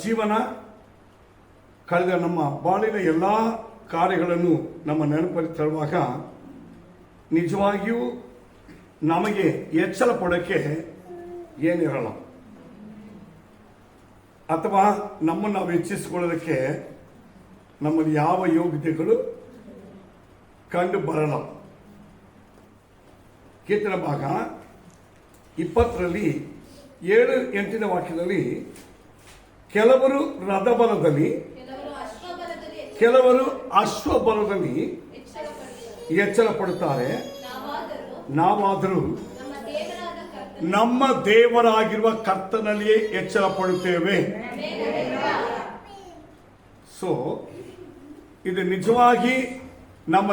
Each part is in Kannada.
ಜೀವನ, ಕಳೆದ ನಮ್ಮ ಬಾಳಿನ ಎಲ್ಲ ಕಾರ್ಯಗಳನ್ನು ನಮ್ಮ ನೆನಪಲ್ಲಿ ತರುವಾಗ ನಿಜವಾಗಿಯೂ ನಮಗೆ ಎಚ್ಚರ ಪಡೋಕ್ಕೆ ಏನಿರಲ್ಲ, ಅಥವಾ ನಮ್ಮನ್ನು ನಾವು ಹೆಚ್ಚಿಸಿಕೊಳ್ಳೋದಕ್ಕೆ ನಮ್ಮಲ್ಲಿ ಯಾವ ಯೋಗ್ಯತೆಗಳು ಕಂಡು ಬರಲ್ಲ. ಕೀರ್ತನ ಭಾಗ 20ರಲ್ಲಿ 7-8ನೇ ವಾಕ್ಯದಲ್ಲಿ ಕೆಲವರು ರಥಬಲದಲ್ಲಿ, ಕೆಲವರು ಅಶ್ವಬಲದಲ್ಲಿ ಎಚ್ಚರ ಪಡುತ್ತಾರೆ, ನಾವಾದರೂ ನಮ್ಮ ದೇವರಾಗಿರುವ ಕರ್ತನಲ್ಲಿಯೇ ಎಚ್ಚರ ಪಡುತ್ತೇವೆ. ಸೊ ಇದು ನಿಜವಾಗಿ ನಮ್ಮ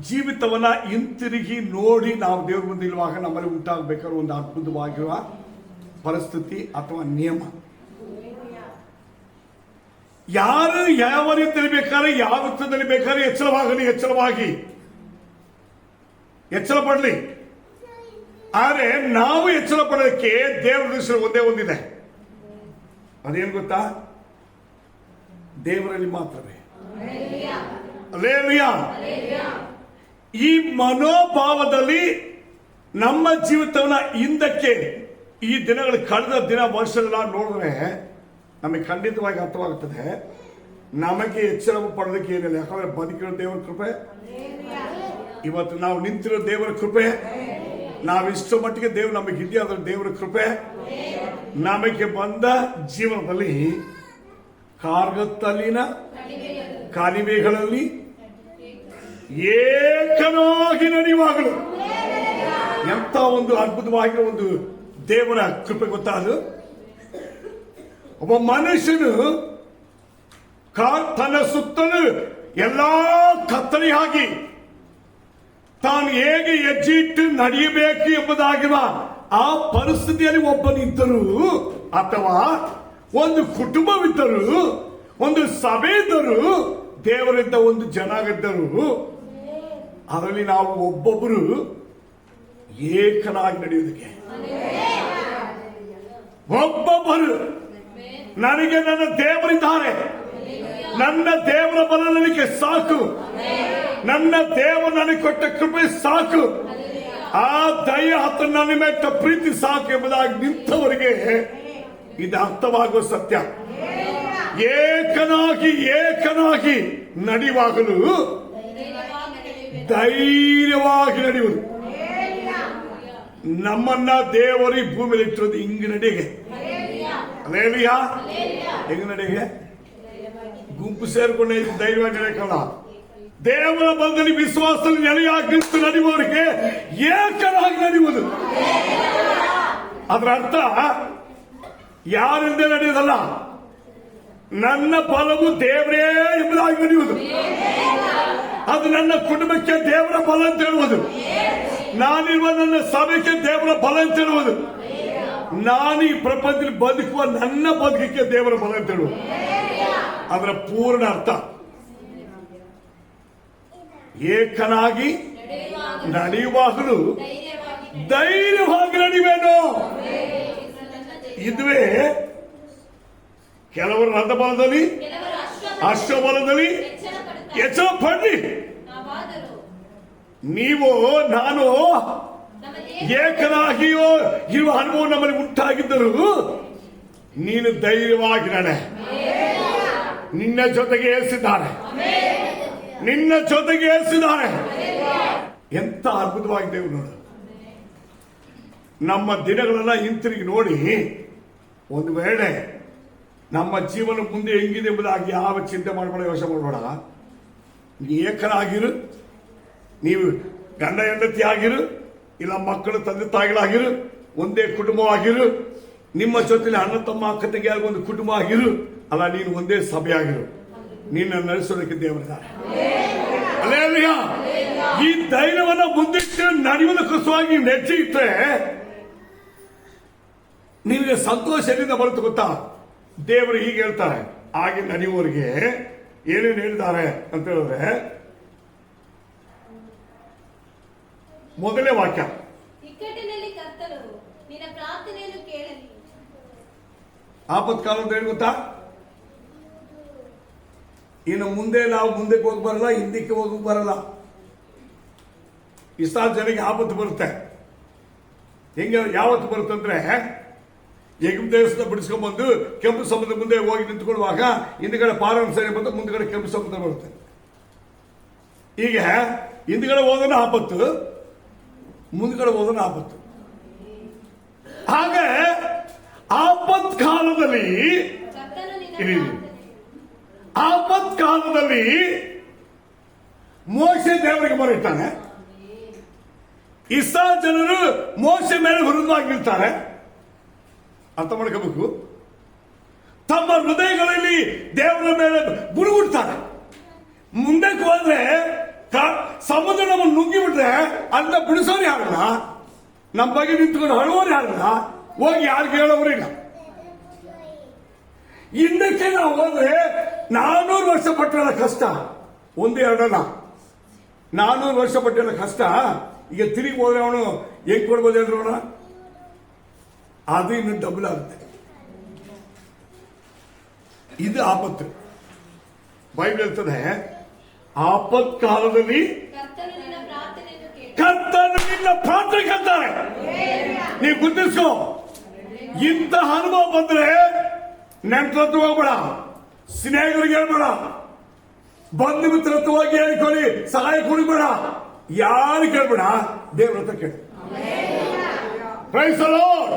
ಜೀವಿತವನ್ನ ಹಿಂತಿರುಗಿ ನೋಡಿ ನಾವು ದೇವರ ಮುಂದೆ ಇರುವಾಗ ನಮ್ಮಲ್ಲಿ ಉಂಟಾಗಬೇಕಾದ್ರೆ ಒಂದು ಅದ್ಭುತವಾಗಿರುವ ಪರಿಸ್ಥಿತಿ ಅಥವಾ ನಿಯಮ. ಯಾರು ಯಾವ ರೀತಿಯಲ್ಲಿ ಬೇಕಾದ್ರೆ, ಯಾವ ವೃತ್ತದಲ್ಲಿ ಬೇಕಾದ್ರೆ ಎಚ್ಚರವಾಗಿ ಎಚ್ಚರ ಪಡಲಿ. ಆದರೆ ನಾವು ಎಚ್ಚರ ಪಡೋದಕ್ಕೆ ದೇವರ ದೃಷ್ಟಿಯಲ್ಲಿ ಒಂದೇ ಒಂದಿದೆ, ಅದೇನು ಗೊತ್ತಾ? ದೇವರಲ್ಲಿ ಮಾತ್ರವೇ. ಅಲ್ಲೇಲೂಯಾ. ಈ ಮನೋಭಾವದಲ್ಲಿ ನಮ್ಮ ಜೀವಿತವನ್ನ ಹಿಂದಕ್ಕೆ ಈ ದಿನಗಳು ಕಳೆದ ದಿನ ವರ್ಷಗಳ ನೋಡಿದ್ರೆ ನಮಗೆ ಖಂಡಿತವಾಗಿ ಅರ್ಥವಾಗುತ್ತದೆ ನಮಗೆ ಎಚ್ಚರ ಪಡೋದಕ್ಕೆ ಏನಿಲ್ಲ. ಯಾಕಂದ್ರೆ ಬದುಕಿರೋ ದೇವರ ಕೃಪೆ, ಇವತ್ತು ನಾವು ನಿಂತಿರೋ ದೇವರ ಕೃಪೆ, ನಾವಿಷ್ಟು ಮಟ್ಟಿಗೆ ದೇವರು ನಮಗೆ ಇದೆಯಾದ ದೇವರ ಕೃಪೆ, ನಮಗೆ ಬಂದ ಜೀವನದಲ್ಲಿ ಕಾರ್ಗತ್ತಲಿನ ಕಣಿವೆಗಳಲ್ಲಿ ಏಕನಾಗಿ ನಡೆಯುವಾಗಲೂ ಎಂತ ಒಂದು ಅದ್ಭುತವಾಗಿರೋ ಒಂದು ದೇವರ ಕೃಪೆ ಗೊತ್ತಾದು. ಒಬ್ಬ ಮನುಷ್ಯನು ತನ್ನ ಸುತ್ತಲೂ ಎಲ್ಲಾ ಕತ್ತಲೆಯಾಗಿ ತಾನು ಹೇಗೆ ಹೆಜ್ಜೆ ಇಟ್ಟು ನಡೆಯಬೇಕು ಎಂಬುದಾಗಿರುವ ಆ ಪರಿಸ್ಥಿತಿಯಲ್ಲಿ ಒಬ್ಬನಿದ್ದರು, ಅಥವಾ ಒಂದು ಕುಟುಂಬವಿದ್ದರು, ಒಂದು ಸಭೆ ಇದ್ದರು, ದೇವರಿದ್ದ ಒಂದು ಜನಾಗಿದ್ದರು. ಅದರಲ್ಲಿ ನಾವು ಒಬ್ಬೊಬ್ಬರು ಏಕನಾಗಿ ನಡೆಯುವುದಕ್ಕೆ, ಒಬ್ಬೊಬ್ಬರು ನನಗೆ ನನ್ನ ದೇವರಿದ್ದಾರೆ, ನನ್ನ ದೇವರ ಬಲ ನನಗೆ ಸಾಕು, ನನ್ನ ದೇವರು ನನಗೆ ಕೊಟ್ಟ ಕೃಪೆ ಸಾಕು, ಆ ದಯ ಹತ್ತು ನನ್ನ ಮೆಟ್ಟ ಪ್ರೀತಿ ಸಾಕು ಎಂಬುದಾಗಿ ನಿಂತವರಿಗೆ ಇದು ಅರ್ಥವಾಗುವ ಸತ್ಯ. ಏಕನಾಗಿ ನಡೆಯುವಾಗಲೂ ಧೈರ್ಯವಾಗಿ ನಡೆಯುವುದು. ನಮ್ಮನ್ನ ದೇವರು ಈ ಭೂಮಿಯಲ್ಲಿ ಇಟ್ಟಿರೋದು ಹಿಂಗ ನಡೆಗೆ. ಅಲ್ಲೇಲೂಯಾ. ಹೆಂಗ ನಡೆಗೆ? ಗುಂಪು ಸೇರ್ಕೊಂಡೆ ಧೈರ್ಯವಾಗಿ ನಡೆಯಕ್ಕಲ್ಲ. ದೇವರ ಬಂದಲ್ಲಿ ವಿಶ್ವಾಸದಲ್ಲಿ ನೆಲೆಯಾಗಿ ನಡೆಯುವವರಿಗೆ ಏಕನಾಗಿ ನಡೆಯುವುದು. ಅದರ ಅರ್ಥ ಯಾರಿಂದ ನಡೆಯುವುದಲ್ಲ, ನನ್ನ ಫಲವು ದೇವರೇ ಎಂಬುದಾಗಿ ನಡೆಯುವುದು. ಅದು ನನ್ನ ಕುಟುಂಬಕ್ಕೆ ದೇವರ ಫಲ ಅಂತ ಹೇಳುವುದು, ನಾನಿರುವ ನನ್ನ ಸಭೆಗೆ ದೇವರ ಫಲ ಅಂತ ಹೇಳುವುದು, ನಾನು ಈ ಪ್ರಪಂಚದಲ್ಲಿ ಬದುಕುವ ನನ್ನ ಬದುಕಕ್ಕೆ ದೇವರ ಫಲ ಅಂತ ಹೇಳುವುದು. ಅದರ ಪೂರ್ಣ ಅರ್ಥ ಏಕನಾಗಿ ನಡೆಯುವಾಗಲೂ ಧೈರ್ಯವಾಗಿ ನಡೆಯುವೇನೋ. ಇದುವೇ ಕೆಲವರು ರಥಬಲದಲ್ಲಿ, ಅಶ್ವಬಲದಲ್ಲಿ ಎಚ್ಚರ ಪಡ್ಲಿ. ನೀವು ನಾನು ಏಕನಾಗಿಯೋ ಇರುವ ಅನುಭವ ನಮ್ಮಲ್ಲಿ ಉಂಟಾಗಿದ್ದರು. ನೀನು ಧೈರ್ಯವಾಗಿ ನಡೆ. ನಿನ್ನ ಜೊತೆಗೆ ಏರಿಸಿದ್ದಾರೆ, ನಿನ್ನ ಜೊತೆಗೆ ಏರಿಸಿದ್ದಾರೆ. ಎಂತ ಅದ್ಭುತವಾಗಿದೆ ನೋಡು. ನಮ್ಮ ದಿನಗಳೆಲ್ಲ ಹಿಂತಿರುಗಿ ನೋಡಿ, ಒಂದು ವೇಳೆ ನಮ್ಮ ಜೀವನ ಮುಂದೆ ಹೆಂಗಿದೆ ಎಂಬುದಾಗಿ ಯಾವ ಚಿಂತೆ ಮಾಡಬೇಡ, ಯೋಚನೆ ಮಾಡಬೇಡ. ಏಕನಾಗಿರು. ನೀವು ಗಂಡ ಹೆಂಡತಿ ಆಗಿರು, ಇಲ್ಲ ಮಕ್ಕಳು ತಂದೆ ತಾಯಿಗಳಾಗಿರು, ಒಂದೇ ಕುಟುಂಬವಾಗಿರು. ನಿಮ್ಮ ಜೊತೆಲಿ ಅಣ್ಣ ತಮ್ಮ ಅಕ್ಕ ತಂಗಿಯಾಗಿ ಒಂದು ಕುಟುಂಬ ಆಗಿರು, ಅಲ್ಲ ನೀನು ಒಂದೇ ಸಭೆ ಆಗಿರು. ನಿನ್ನ ನಡೆಸೋದಕ್ಕೆ ದೇವರಿದ್ದಾರೆ. ಅಲ್ಲೇಲೂಯಾ. ಈ ಧೈರ್ಯವನ್ನ ಮುಂದಿಟ್ಟು ನಡೆಯುವುದಕ್ಕೋಸ್ಕರವಾಗಿ ನೆಚ್ಚಿ ಇಟ್ಟರೆ ನಿಮಗೆ ಸಂತೋಷ ಎಲ್ಲಿಂದ ಬರುತ್ತೆ ಗೊತ್ತಾ? ದೇವರು ಹೀಗೆ ಹೇಳ್ತಾರೆ, ಹಾಗೆ ನಡೆಯುವವರಿಗೆ ಏನೇನು ಹೇಳಿದ್ದಾರೆ ಅಂತ ಹೇಳಿದ್ರೆ, ಮೊದಲನೇ ವಾಕ್ಯ, ಇಕ್ಕಟ್ಟಿನಲ್ಲಿ ಕರ್ತನು ನಿನ್ನ ಪ್ರಾರ್ಥನೆಯನ್ನು ಕೇಳಲಿ. ಆಪತ್ಕಾಲದ ಏನು ಗೊತ್ತಾ? ಇನ್ನು ಮುಂದೆ ನಾವು ಮುಂದಕ್ಕೆ ಹೋಗಿ ಬರಲ್ಲ, ಹಿಂದಕ್ಕೆ ಹೋಗಿ ಬರಲ್ಲ. ಇಸ್ರಾಯೇಲ್ ಜನರಿಗೆ ಆಪತ್ತು ಬರುತ್ತೆ. ಹೆಂಗೆ ಯಾವತ್ತು ಬರುತ್ತಂದ್ರೆ, ಎಗಿಪ್ತ ದೇಶದ ಬಿಡಿಸ್ಕೊಂಡ್ಬಂದು ಕೆಂಪು ಸಮುದ್ರ ಮುಂದೆ ಹೋಗಿ ನಿಂತ್ಕೊಳ್ಳುವಾಗ ಹಿಂದ್ಗಡೆ ಪಾರಾನ್ ಸೇನೆ ಬಂದು ಮುಂದ್ಗಡೆ ಕೆಂಪು ಸಮುದ್ರ ಬರುತ್ತೆ. ಈಗ ಹಿಂದ್ಗಡೆ ಹೋಗೋಣ ಆಪತ್ತು, ಮುಂದ್ಗಡೆ ಹೋಗೋಣ ಆಪತ್ತು. ಹಾಗೆ ಆಪತ್ ಕಾಲದಲ್ಲಿ ಮೋಶೆ ದೇವರಿಗೆ ಬರುತ್ತಾನೆ. ಇಸ್ರಾಯೇಲ್ ಜನರು ಮೋಶೆ ಮೇಲೆ ವಿರುದ್ಧವಾಗಿ ನಿಲ್ತಾರೆ. ಅರ್ಥ ಮಾಡ್ಕೋಬೇಕು. ತಮ್ಮ ಹೃದಯಗಳಲ್ಲಿ ದೇವರ ಮೇಲೆ ಗುರುಗುಡ್ತಾರೆ. ಮುಂದಕ್ಕೆ ಹೋದ್ರೆ ಸಮುದ್ರ ನಮ್ಮನ್ನು ನುಗ್ಗಿಬಿಟ್ರೆ ಅಂತ ಬಿಡಿಸೋರು ಯಾರಲ್ಲ, ನಮ್ಮ ಬಗ್ಗೆ ನಿಂತ್ಕೊಂಡು ಹಳುವೋರು ಯಾರಲ್ಲ, ಹೋಗಿ ಯಾರು ಕೇಳೋರಿಲ್ಲ. ಹಿಂದಕ್ಕೆ ನಾವು ಹೋದ್ರೆ 400 ವರ್ಷ ಪಟ್ಟಿರೋ ಕಷ್ಟ ಒಂದೇ ಎರಡಲ್ಲ, 400 ವರ್ಷ ಪಟ್ಟಿರೋ ಕಷ್ಟ ಈಗ ತಿರುಗಿ ಹೋದ್ರೆ ಅವನು ಹೆಂಗ್ ಕೊಡ್ಬೋದು ಹೇಳ್ರೋಣ? ಅದು ಇನ್ನು ಡಬಲ್ ಆಗುತ್ತೆ. ಇದು ಆಪತ್ತು. ಬೈಬಲ್ ಹೇಳ್ತದೆ, ಆಪತ್ ಕಾಲದಲ್ಲಿ ಕರ್ತನು ನಿನ್ನ ಪ್ರಾರ್ಥನೆ ಕೇಳ್ತಾರೆ. ನೀವು ಗುರುತಿಸ್ಕೋ. ಇಂಥ ಅನುಭವ ಬಂದ್ರೆ ನೆಂಟರತ್ರ ಹೋಗ್ಬೇಡ, ಸ್ನೇಹಿತರಿಗೆ ಹೇಳ್ಬೇಡ, ಬಂಧು ಮಿತ್ರತ್ವವಾಗಿ ಹೇಳಿಕೊಳ್ಳಿ, ಸಹಾಯ ಕೊಡಬೇಡ, ಯಾರು ಕೇಳ್ಬೇಡ, ದೇವ್ರ ಹತ್ರ ಕೇಳಿ. Praise the lord.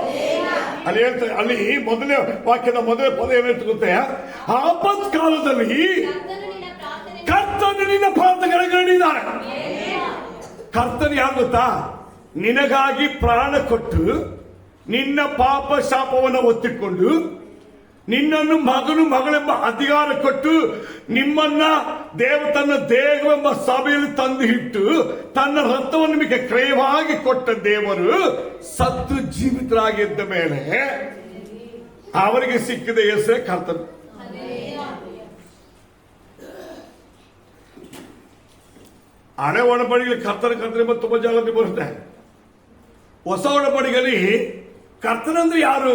ಅಲ್ಲಿ ಹೇಳ್ತಾರೆ, ಅಲ್ಲಿ ಮೊದಲನೇ ವಾಕ್ಯದ ಮೊದಲನೇ ಪದ ಏನಾಯ್ತು ಗೊತ್ತೇ? ಆಪತ್ ಕಾಲದಲ್ಲಿ ಕರ್ತನು ನಿನ್ನ ಪ್ರಾರ್ಥನೆಗಳಿದ್ದಾರೆ. ಕರ್ತನು ಯಾರು ಗೊತ್ತಾ? ನಿನಗಾಗಿ ಪ್ರಾಣ ಕೊಟ್ಟು ನಿನ್ನ ಪಾಪ ಶಾಪವನ್ನು ಒತ್ತಿಕೊಂಡು ನಿನ್ನನ್ನು ಮಗನು ಮಗಳೆಂಬ ಅಧಿಕಾರ ಕೊಟ್ಟು ನಿಮ್ಮನ್ನ ತನ್ನ ದೇಹವೆಂಬ ಸಭೆಯಲ್ಲಿ ತಂದು ಇಟ್ಟು ತನ್ನ ರಕ್ತವನ್ನು ನಿಮಗೆ ಕ್ರಯವಾಗಿ ಕೊಟ್ಟ ದೇವರು ಸತ್ತು ಜೀವಿತರಾಗಿದ್ದ ಮೇಲೆ ಅವರಿಗೆ ಸಿಕ್ಕಿದ ಹೆಸರೇ ಕರ್ತನು. ಹಳೆ ಒಡಂಬಡಿಕೆಯಲ್ಲಿ ಕರ್ತನ ಎಂಬ ತುಂಬಾ ಜಾಗದಲ್ಲಿ ಬರುತ್ತೆ. ಹೊಸ ಒಡಂಬಡಿಕೆಯಲ್ಲಿ ಕರ್ತನಂದ್ರೆ ಯಾರು?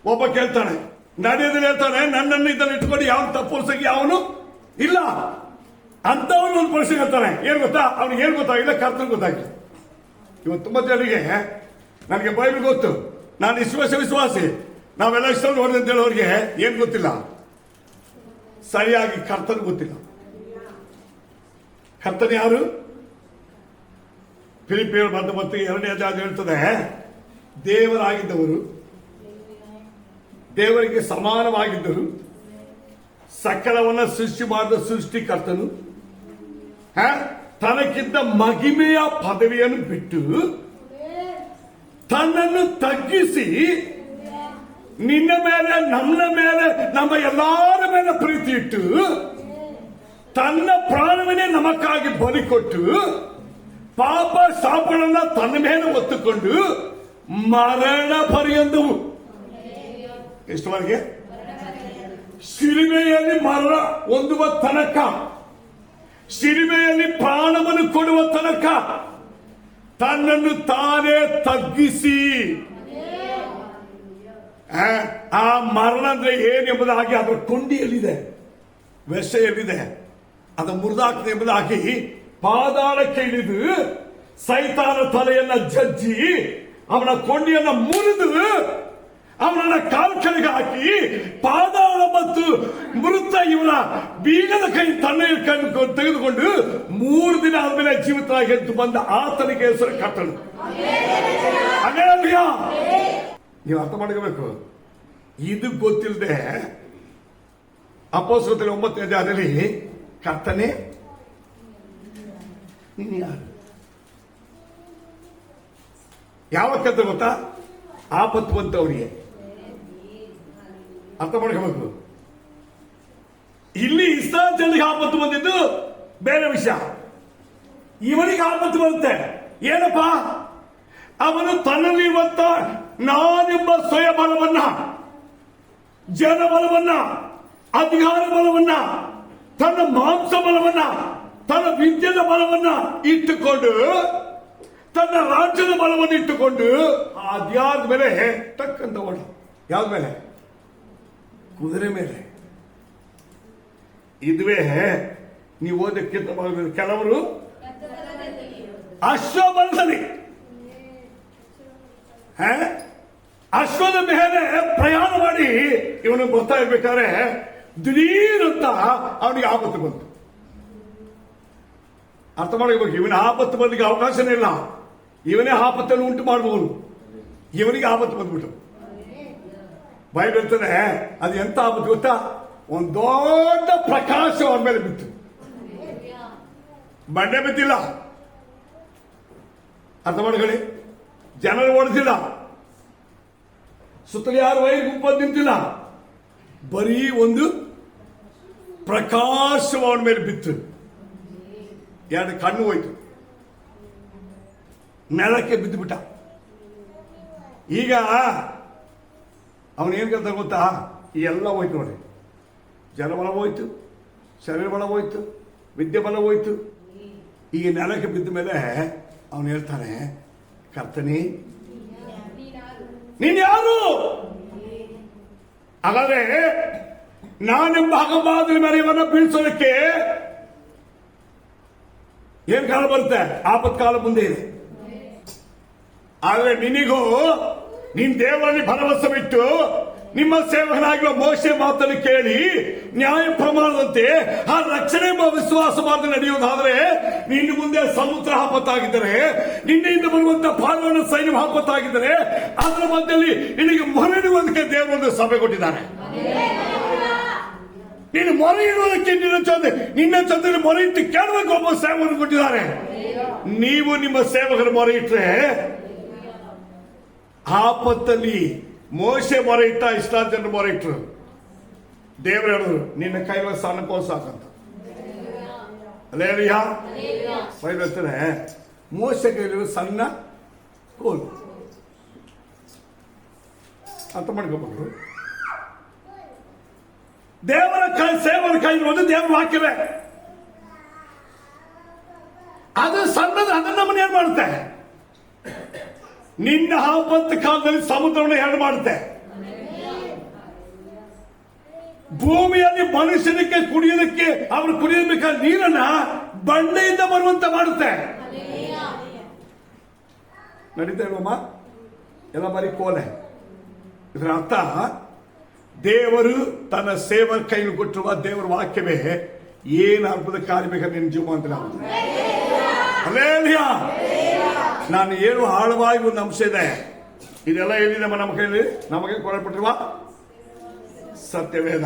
ಒಬ್ಬ ಕೇಳ್ತಾನೆ, ನಡೆಯೋದಲ್ಲಿ ಹೇಳ್ತಾನೆ, ನನ್ನನ್ನು ಇದನ್ನು ಇಟ್ಕೊಂಡು ಯಾವ ತಪ್ಪೋಸಕ್ಕೆ ಯಾವನು ಇಲ್ಲ ಅಂತವನು ಒಂದು ಪ್ರಶ್ನೆ ಹೇಳ್ತಾನೆ. ಏನ್ ಗೊತ್ತಾ? ಅವ್ನಿಗೆ ಏನ್ ಗೊತ್ತಾಗಿಲ್ಲ, ಕರ್ತನ ಗೊತ್ತಾಗಿಲ್ಲ. ಇವತ್ತು ತುಂಬಾ ಜನರಿಗೆ ನನಗೆ ಬೈಬಲ್ ಗೊತ್ತು, ನಾನು ವಿಶ್ವಾಸಿ, ನಾವೆಲ್ಲ ಇಷ್ಟ ನೋಡಿದೆ ಅಂತ ಹೇಳೋರಿಗೆ ಏನ್ ಗೊತ್ತಿಲ್ಲ, ಸರಿಯಾಗಿ ಕರ್ತನ ಗೊತ್ತಿಲ್ಲ. ಕರ್ತನ ಯಾರು? ಫಿಲಿಪಿಯರ್ ಬಂದು ಮತ್ತು 2ನೇ ಅಧ್ಯಾಯ ಹೇಳ್ತದೆ, ದೇವರಾಗಿದ್ದವರು, ದೇವರಿಗೆ ಸಮಾನವಾಗಿದ್ದರು, ಸಕಲವನ್ನ ಸೃಷ್ಟಿ ಮಾಡಿದ ಸೃಷ್ಟಿಕರ್ತನು ತನಕ್ಕಿದ್ದ ಮಹಿಮೆಯ ಪದವಿಯನ್ನು ಬಿಟ್ಟು ತನ್ನನ್ನು ತಗ್ಗಿಸಿ ನಿನ್ನ ಮೇಲೆ, ನಮ್ಮ ಮೇಲೆ, ನಮ್ಮ ಎಲ್ಲರ ಮೇಲೆ ಪ್ರೀತಿ ಇಟ್ಟು ತನ್ನ ಪ್ರಾಣವನ್ನೇ ನಮಕ್ಕಾಗಿ ಬಲಿ ಕೊಟ್ಟು ಪಾಪ ಶಾಪಗಳನ್ನ ತನ್ನ ಮೇಲೆ ಒತ್ತುಕೊಂಡು ಮರಣ ಪರ್ಯಂತವು, ಎಷ್ಟುವರೆಗೆ? ಶಿಲುಬೆಯಲ್ಲಿ ಮರಣ ಹೊಂದುವ ತನಕ, ಶಿಲುಬೆಯಲ್ಲಿ ಪ್ರಾಣವನ್ನು ಕೊಡುವ ತನಕ ತನ್ನನ್ನು ತಾನೇ ತಗ್ಗಿಸಿ, ಆ ಮರಣ ಅಂದ್ರೆ ಏನೆಂಬುದಾಗಿ ಅದರ ಕೊಂಡಿಯಲ್ಲಿದೆ, ವಿಷ ಎಲ್ಲಿದೆ, ಅದು ಮುರಿದಾಕ್ತದೆ ಎಂಬುದಾಗಿ ಪಾದಾಳಕ್ಕೆ ಇಳಿದು ಸೈತಾನ ತಲೆಯನ್ನ ಜಜ್ಜಿ ಅವನ ಕೊಂಡಿಯನ್ನ ಮುರಿದು ಅವನನ್ನ ಕಾಲ್ಕೆಳಗೆ ಹಾಕಿ ಪಾದಾಳ ಮತ್ತು ಮೃತ ಇವನ ಬೀಗದ ಕೈ ತನ್ನ ಕಣ್ಣು ತೆಗೆದುಕೊಂಡು 3 ದಿನ ಆದ್ಮೇಲೆ ಜೀವಿತರಾಗಿ ಎದ್ದು ಬಂದ ಆತನಿಗೆ ಹೆಸರು ಕರ್ತನು. ನೀವು ಅರ್ಥ ಮಾಡ್ಕೋಬೇಕು. ಇದು ಗೊತ್ತಿಲ್ಲದೆ ಅಪೊಸ್ತಲರ 9ನೇ ಅಧ್ಯಾಯದಲ್ಲಿ ಕರ್ತನೇ ನೀನು ಯಾರು? ಯಾವ ಕರ್ತನೆ ಗೊತ್ತಾ? ಆಪತ್ತು ಬಂತವರಿಗೆ. ಅರ್ಥ ಮಾಡ್ಕೋಬೇಕು. ಇಲ್ಲಿ ಇಸ್ರಾಯೇಲ್ ಜನರಿಗೆ ಆಪತ್ತು ಬಂದಿದ್ದು ಬೇರೆ ವಿಷಯ. ಇವನಿಗೆ ಆಪತ್ತು ಬರುತ್ತೆ. ಏನಪ್ಪಾ? ಅವನು ತನ್ನಲ್ಲಿರುವಂತ ನಾನೆಂಬ ಸ್ವಯ ಬಲವನ್ನ, ಜನ ಬಲವನ್ನ, ಅಧಿಕಾರ ಬಲವನ್ನ, ತನ್ನ ಮಾಂಸ ಬಲವನ್ನ, ತನ್ನ ವಿದ್ಯೆಯ ಬಲವನ್ನ ಇಟ್ಟುಕೊಂಡು, ತನ್ನ ರಾಜ್ಯದ ಬಲವನ್ನು ಇಟ್ಟುಕೊಂಡು ಅದ್ಯಾದ ಮೇಲೆ ಟಕ್ಕಂತ ಓಡ. ಯಾವ್ದ ಮೇಲೆ? ಕುದುರೆ ಮೇಲೆ. ಇದುವೇ ನೀವು ಓದಕ್ಕೆ ಕೆಲವರು ಅಶ್ವಬಲದಲ್ಲಿ ಅಶ್ವದ ಮೇಲೆ ಪ್ರಯಾಣ ಮಾಡಿ ಇವನು ಬರ್ತಾ ಇರ್ಬೇಕಾದ್ರೆ ದಿಢೀರಂತ ಅವನಿಗೆ ಆಪತ್ತು ಬಂತು. ಅರ್ಥ ಮಾಡಬೇಕು, ಇವನ ಆಪತ್ತು ಬಂದಿಗೆ ಅವಕಾಶನೇ ಇಲ್ಲ. ಇವನೇ ಆಪತ್ತನ್ನು ಉಂಟು ಮಾಡಬಹುದು. ಇವನಿಗೆ ಆಪತ್ತು ಬಂದ್ಬಿಟ್ಟು ಬೈಬಲ್ ಹೇಳ್ತಾರೆ, ಅದು ಎಂತ ಆಪತ್ತು ಗೊತ್ತಾ? ಒಂದು ದೊಡ್ಡ ಪ್ರಕಾಶ ಅವನ ಮೇಲೆ ಬಿತ್ತು. ಬಂಡೆ ಬಿದ್ದಿಲ್ಲ, ಅರ್ಥ ಮಾಡ್ಕೊಳ್ಳಿ. ಜನರು ಓಡಿಸಿಲ್ಲ, ಸುತ್ತಲೂ ಯಾರು ವೈರ್ ಗುಂಪು ನಿಂತಿಲ್ಲ. ಬರೀ ಒಂದು ಪ್ರಕಾಶ ಅವನ ಮೇಲೆ ಬಿತ್ತು. ಎರಡು ಕಣ್ಣು ಹೋಯ್ತು, ನೆಲಕ್ಕೆ ಬಿದ್ದು ಬಿಟ್ಟ. ಈಗ ಅವನೇನ್ ಕೇಳ್ತಾನೆ ಗೊತ್ತಾ? ಈ ಎಲ್ಲ ಹೋಯ್ತು ನೋಡಿ. ಜನಬಲ ಹೋಯ್ತು, ಶರೀರ ಬಲ ಹೋಯ್ತು, ವಿದ್ಯೆ ಬಲ ಹೋಯ್ತು. ಈಗ ನೆಲಕ್ಕೆ ಬಿದ್ದ ಮೇಲೆ ಅವನು ಹೇಳ್ತಾನೆ, ಕರ್ತನೇ ನೀನ್ ಯಾರು? ಹಾಗಾದ್ರೆ ನಾನೆಂಬ ಹಗಮಾದರ ಮೇಲೆ ಇವನ್ನ ಬೀಳ್ಸೋದಕ್ಕೆ ಏನ್ ಕಾಲ ಬರುತ್ತೆ? ಆಪತ್ಕಾಲ ಮುಂದೆ ಇದೆ. ಆದ್ರೆ ನಿನಗೂ ನಿನ್ ದೇವರಲ್ಲಿ ಭರವಸೆ ಬಿಟ್ಟು ನಿಮ್ಮ ಸೇವಕನಾಗಿರುವ ಮೋಶೆ ಮಾತನ್ನು ಕೇಳಿ ನ್ಯಾಯ ಪ್ರಮಾಣದಂತೆ ಆ ರಕ್ಷಣೆ ವಿಶ್ವಾಸ ಮಾತ್ರ ನಡೆಯುವುದಾದರೆ ನಿನ್ನ ಮುಂದೆ ಸಮುದ್ರ ಆಪತ್ತಾಗಿದ್ದರೆ, ನಿನ್ನೆಯಿಂದ ಬರುವಂತ ಪಾಲ್ವನ ಸೈನ್ಯ ಆಪತ್ತಾಗಿದ್ದರೆ, ಅದರ ಮಧ್ಯದಲ್ಲಿ ನಿನಗೆ ಮೊರೆ ಇಡುವುದಕ್ಕೆ ದೇವರೊಂದು ಸಭೆ ಕೊಟ್ಟಿದ್ದಾನೆ. ನೀನು ಮೊರೆ ಇಡುವುದಕ್ಕೆ ನಿನ್ನ ಜೊತೆ ಮೊರೆ ಇಟ್ಟು ಕೇಳಬೇಕು ಒಬ್ಬ ಸೇವಕರು ಕೊಟ್ಟಿದ್ದಾರೆ. ನೀವು ನಿಮ್ಮ ಸೇವಕರು ಮೊರೆ ಇಟ್ಟರೆ ಆಪತ್ತಲ್ಲಿ ಮೋಶೆ ಮೊರೆ ಇಟ್ಟ, ಇಷ್ಟ ಜನರು ಮೊರೆ ಇಟ್ಟರು. ದೇವರು ಹೇಳಿದ್ರು, ನಿನ್ನ ಕೈಲ ಸಣ್ಣ ಕೋಲ್ ಸಾಕಂತ. ಅಲ್ಲೇಲಿಯಾ ಬೈಬಲ್ತಾರೆ, ಮೋಶೆ ಕೈಲಿರೋ ಸಣ್ಣ ಕೋಲ್. ಅರ್ಥ ಮಾಡ್ಕೋಬಹುದು. ದೇವರ ಕೈ, ಸೇವರ ಕೈ ಒಂದು ದೇವರ ವಾಕ್ಯವೇ. ಅದು ಸಣ್ಣದು, ಅದನ್ನ ನಮ್ಮನ್ನ ಏನ್ ಮಾಡುತ್ತೆ? ನಿನ್ನ ಆಪತ್ತು ಕಾಲದಲ್ಲಿ ಸಮುದ್ರವನ್ನು ಎರಡು ಮಾಡುತ್ತೆ. ಭೂಮಿಯಲ್ಲಿ ಮನುಷ್ಯನಿಗೆ ಕುಡಿಯೋದಕ್ಕೆ, ಅವರು ಕುಡಿಯಬೇಕಾದ ನೀರನ್ನ ಬಂಡೆಯಿಂದ ಬರುವಂತ ಮಾಡುತ್ತೆ. ನಡೀತಾ ಇಲ್ವಮ್ಮ? ಎಲ್ಲ ಬರೀ ಕೋಲೆ. ಇದರ ಅರ್ಥ, ದೇವರು ತನ್ನ ಸೇವರ ಕೈಲಿ ಕೊಟ್ಟಿರುವ ದೇವರ ವಾಕ್ಯವೇ ಏನು ಅದ್ಭುತ ಕಾರ್ಯಬೇಕಾದ್ರೆ ನಿನ್ನ ಜೀವಮಾನದಲ್ಲಿ ಆಗುತ್ತೆ. ಹಲ್ಲೆಲೂಯಾ. ನಾನು ಏನು ಆಳವಾಗಿ ಒಂದು ಅಂಶ ಇದೆ, ಇದೆಲ್ಲ ಏನಿದೆ ನಮ್ಮ ಕೈಯಲ್ಲಿ ನಮಗೆ ಕೊಡಲ್ಪಟ್ಟಿರುವ ಸತ್ಯವೇದ,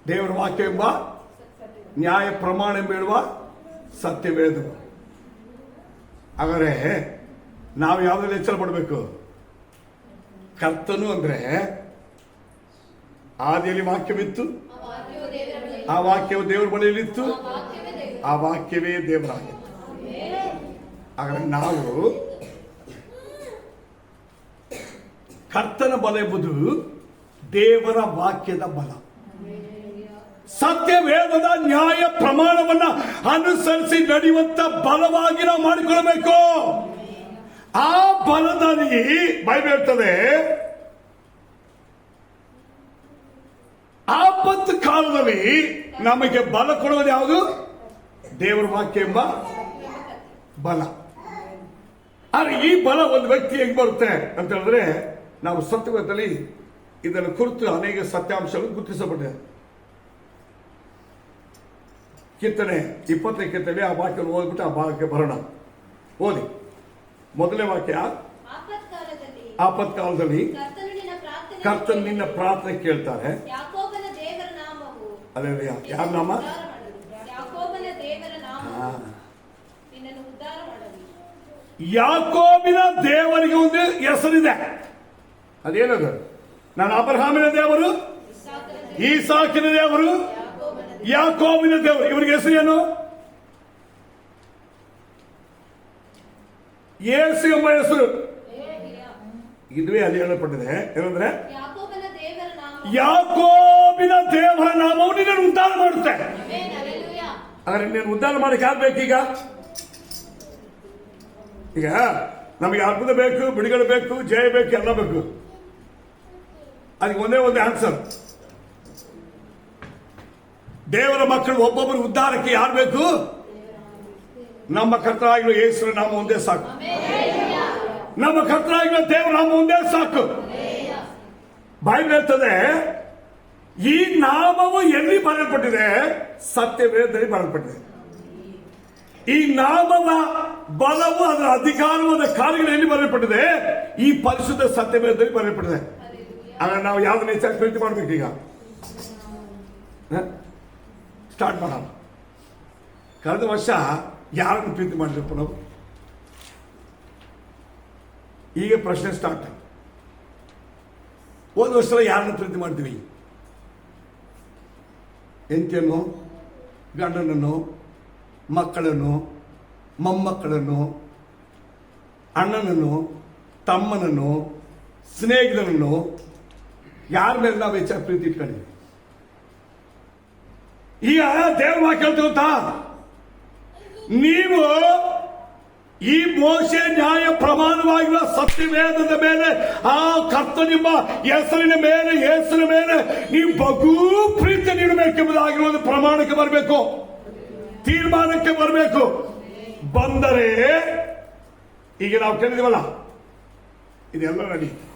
ದೇವರ ವಾಕ್ಯ ಎಂಬ ನ್ಯಾಯ ಪ್ರಮಾಣ ಎಂಬ ಸತ್ಯವೇದ. ಹಾಗಾದ್ರೆ ನಾವು ಯಾವ್ದ್ರಲ್ಲಿ ಎಚ್ಚರ ಪಡಬೇಕು? ಕರ್ತನು ಅಂದ್ರೆ ಆದಿಯಲ್ಲಿ ವಾಕ್ಯವಿತ್ತು, ಆ ವಾಕ್ಯವು ದೇವರ ಬಳಿಯಲ್ಲಿತ್ತು, ಆ ವಾಕ್ಯವೇ ದೇವರಾಗಿತ್ತು. ಹಾಗಾದ್ರೆ ನಾವು ಕರ್ತನ ಬಲ ಎಂಬುದು ದೇವರ ವಾಕ್ಯದ ಬಲ, ಸತ್ಯವೇದದ ನ್ಯಾಯ ಪ್ರಮಾಣವನ್ನ ಅನುಸರಿಸಿ ನಡೆಯುವಂತ ಬಲವಾಗಿ ನಾವು ಮಾಡಿಕೊಳ್ಳಬೇಕು. ಆ ಬಲದಲ್ಲಿ ಬೈಬಲ್ ಹೇಳ್ತದೆ, ಆಪತ್ತು ಕಾಲದಲ್ಲಿ ನಮಗೆ ಬಲ ಕೊಡುವುದು ಯಾವುದು? ದೇವರ ವಾಕ್ಯ ಎಂಬ ಬಲ. ಆದ್ರೆ ಈ ಬಲ ಒಂದು ವ್ಯಕ್ತಿ ಹೆಂಗ್ ಬರುತ್ತೆ ಅಂತ ಹೇಳಿದ್ರೆ, ನಾವು ಸತ್ಯವೇದದಲ್ಲಿ ಇದನ್ನು ಕುರಿತು ಅನೇಕ ಸತ್ಯಾಂಶಗಳು ಗುರುತಿಸಲ್ಪಟ್ಟಿದೆ. ಕೀರ್ತನೆ 20ನೇ ಕೀರ್ತನೆ ಆ ವಾಕ್ಯ ಓದ್ಬಿಟ್ಟು ಆ ಭಾಗಕ್ಕೆ ಬರೋಣ. ಓದಿ. ಮೊದಲನೇ ವಾಕ್ಯ, ಆಪತ್ಕಾಲದಲ್ಲಿ ಕರ್ತನು ನಿನ್ನ ಪ್ರಾರ್ಥನೆ ಕೇಳ್ತಾರೆ. ಅಲ್ಲೇ ಯಾರ ನಾಮ? ಯಾಕೋಬಿನ ದೇವರಿಗೆ ಒಂದು ಹೆಸರಿದೆ. ಅದೇನದು? ನಾನು ಅಬ್ರಹಾಮಿನ ದೇವರು, ಈಸಾಕಿನ ದೇವರು, ಯಾಕೋಬಿನ ದೇವರು. ಇವರಿಗೆ ಹೆಸರು ಏನು? ಯೇಸು ಎಂಬ ಹೆಸರು. ಇದುವೇ ಅಲ್ಲಿ ಹೇಳಲ್ಪಟ್ಟಿದೆ. ಏನಂದ್ರೆ ಯಾಕೋಬಿನ ದೇವರ ನಾಮವು ನಿನ್ನನ್ನು ಉದ್ಧಾರ ಮಾಡುತ್ತೆ. ಹಾಗಾದ್ರೆ ನೀನು ಉದ್ಧಾರ ಮಾಡಕ್ಕೆ ಆಗ್ಬೇಕೀಗ? ಈಗ ನಮಗೆ ಅದ್ಭುತ ಬೇಕು, ಬಿಡುಗಡೆ ಬೇಕು, ಜಯ ಬೇಕು, ಎಲ್ಲ ಬೇಕು. ಅದಕ್ಕೆ ಒಂದೇ ಒಂದು ಆನ್ಸರ್, ದೇವರ ಮಕ್ಕಳು ಒಬ್ಬೊಬ್ಬರು ಉದ್ಧಾರಕ್ಕೆ ಯಾರು ಬೇಕು? ನಮ್ಮ ಕರ್ತರಾಗಿರೋ ಯೇಸುವಿನ ನಾಮ ಒಂದೇ ಸಾಕು. ನಮ್ಮ ಕರ್ತರಾಗಿರೋ ದೇವರ ನಾಮ ಒಂದೇ ಸಾಕು. ಬೈಬಲ್ ಹೇಳ್ತದೆ, ಈ ನಾಮವು ಎಲ್ಲಿ ಬರೆಯಲ್ಪಟ್ಟಿದೆ? ಸತ್ಯವೇದದಲ್ಲಿ ಬರೆಯಲ್ಪಟ್ಟಿದೆ. ಈ ನಾಮದ ಬಲವು, ಅದರ ಅಧಿಕಾರವಾದ ಕಾರ್ಯಗಳು ಎಲ್ಲಿ ಬರೆಯಲ್ಪಟ್ಟಿದೆ? ಈ ಪರಿಶುದ್ಧ ಸತ್ಯವೇದದಲ್ಲಿ ಬರೆಯಲ್ಪಟ್ಟಿದೆ. ಆಗ ನಾವು ಯಾವ್ದನ್ನ ಹೆಚ್ಚಾಗಿ ಪ್ರೀತಿ ಮಾಡ್ಬೇಕು? ಈಗ ಸ್ಟಾರ್ಟ್ ಮಾಡೋಣ. ಕಳೆದ ವರ್ಷ ಯಾರನ್ನು ಪ್ರೀತಿ ಮಾಡಲಿಪ್ಪ ನಾವು? ಈಗ ಪ್ರಶ್ನೆ ಸ್ಟಾರ್ಟ್. ಹೋದ ವರ್ಷ ಯಾರನ್ನು ಪ್ರೀತಿ ಮಾಡ್ತೀವಿ? ಹೆಂಡತಿಯನ್ನು, ಗಂಡನನ್ನು, ಮಕ್ಕಳನ್ನು, ಮೊಮ್ಮಕ್ಕಳನ್ನು, ಅಣ್ಣನನ್ನು, ತಮ್ಮನನ್ನು, ಸ್ನೇಹಿತರನ್ನು, ಯಾರ ಮೇಲೆ ನಾವು ಹೆಚ್ಚಾಗಿ ಪ್ರೀತಿ ಇಟ್ಕೊಂಡಿದ್ದೀವಿ? ಈಗ ದೇವ್ರ ವಾಕ್ಯ ಹೇಳ್ತೀವಿ ಗೊತ್ತಾ? ನೀವು ಈ ಮೋಶೆ ನ್ಯಾಯ ಪ್ರಮಾಣವಾಗಿರುವ ಸತ್ಯವೇದದ ಮೇಲೆ, ಆ ಕರ್ತನೆಂಬ ಹೆಸರಿನ ಮೇಲೆ, ಯೇಸುವಿನ ಮೇಲೆ ನೀವು ಬಹು ಪ್ರೀತಿ ನೀಡಬೇಕೆಂಬುದಾಗಿರುವುದು ಪ್ರಮಾಣಕ್ಕೆ ಬರಬೇಕು, ತೀರ್ಮಾನಕ್ಕೆ ಬರಬೇಕು. ಬಂದರೆ ಈಗ ನಾವು ಕೇಳಿದೀವಲ್ಲ, ಇದೆಲ್ಲ ನಡೀತದೆ.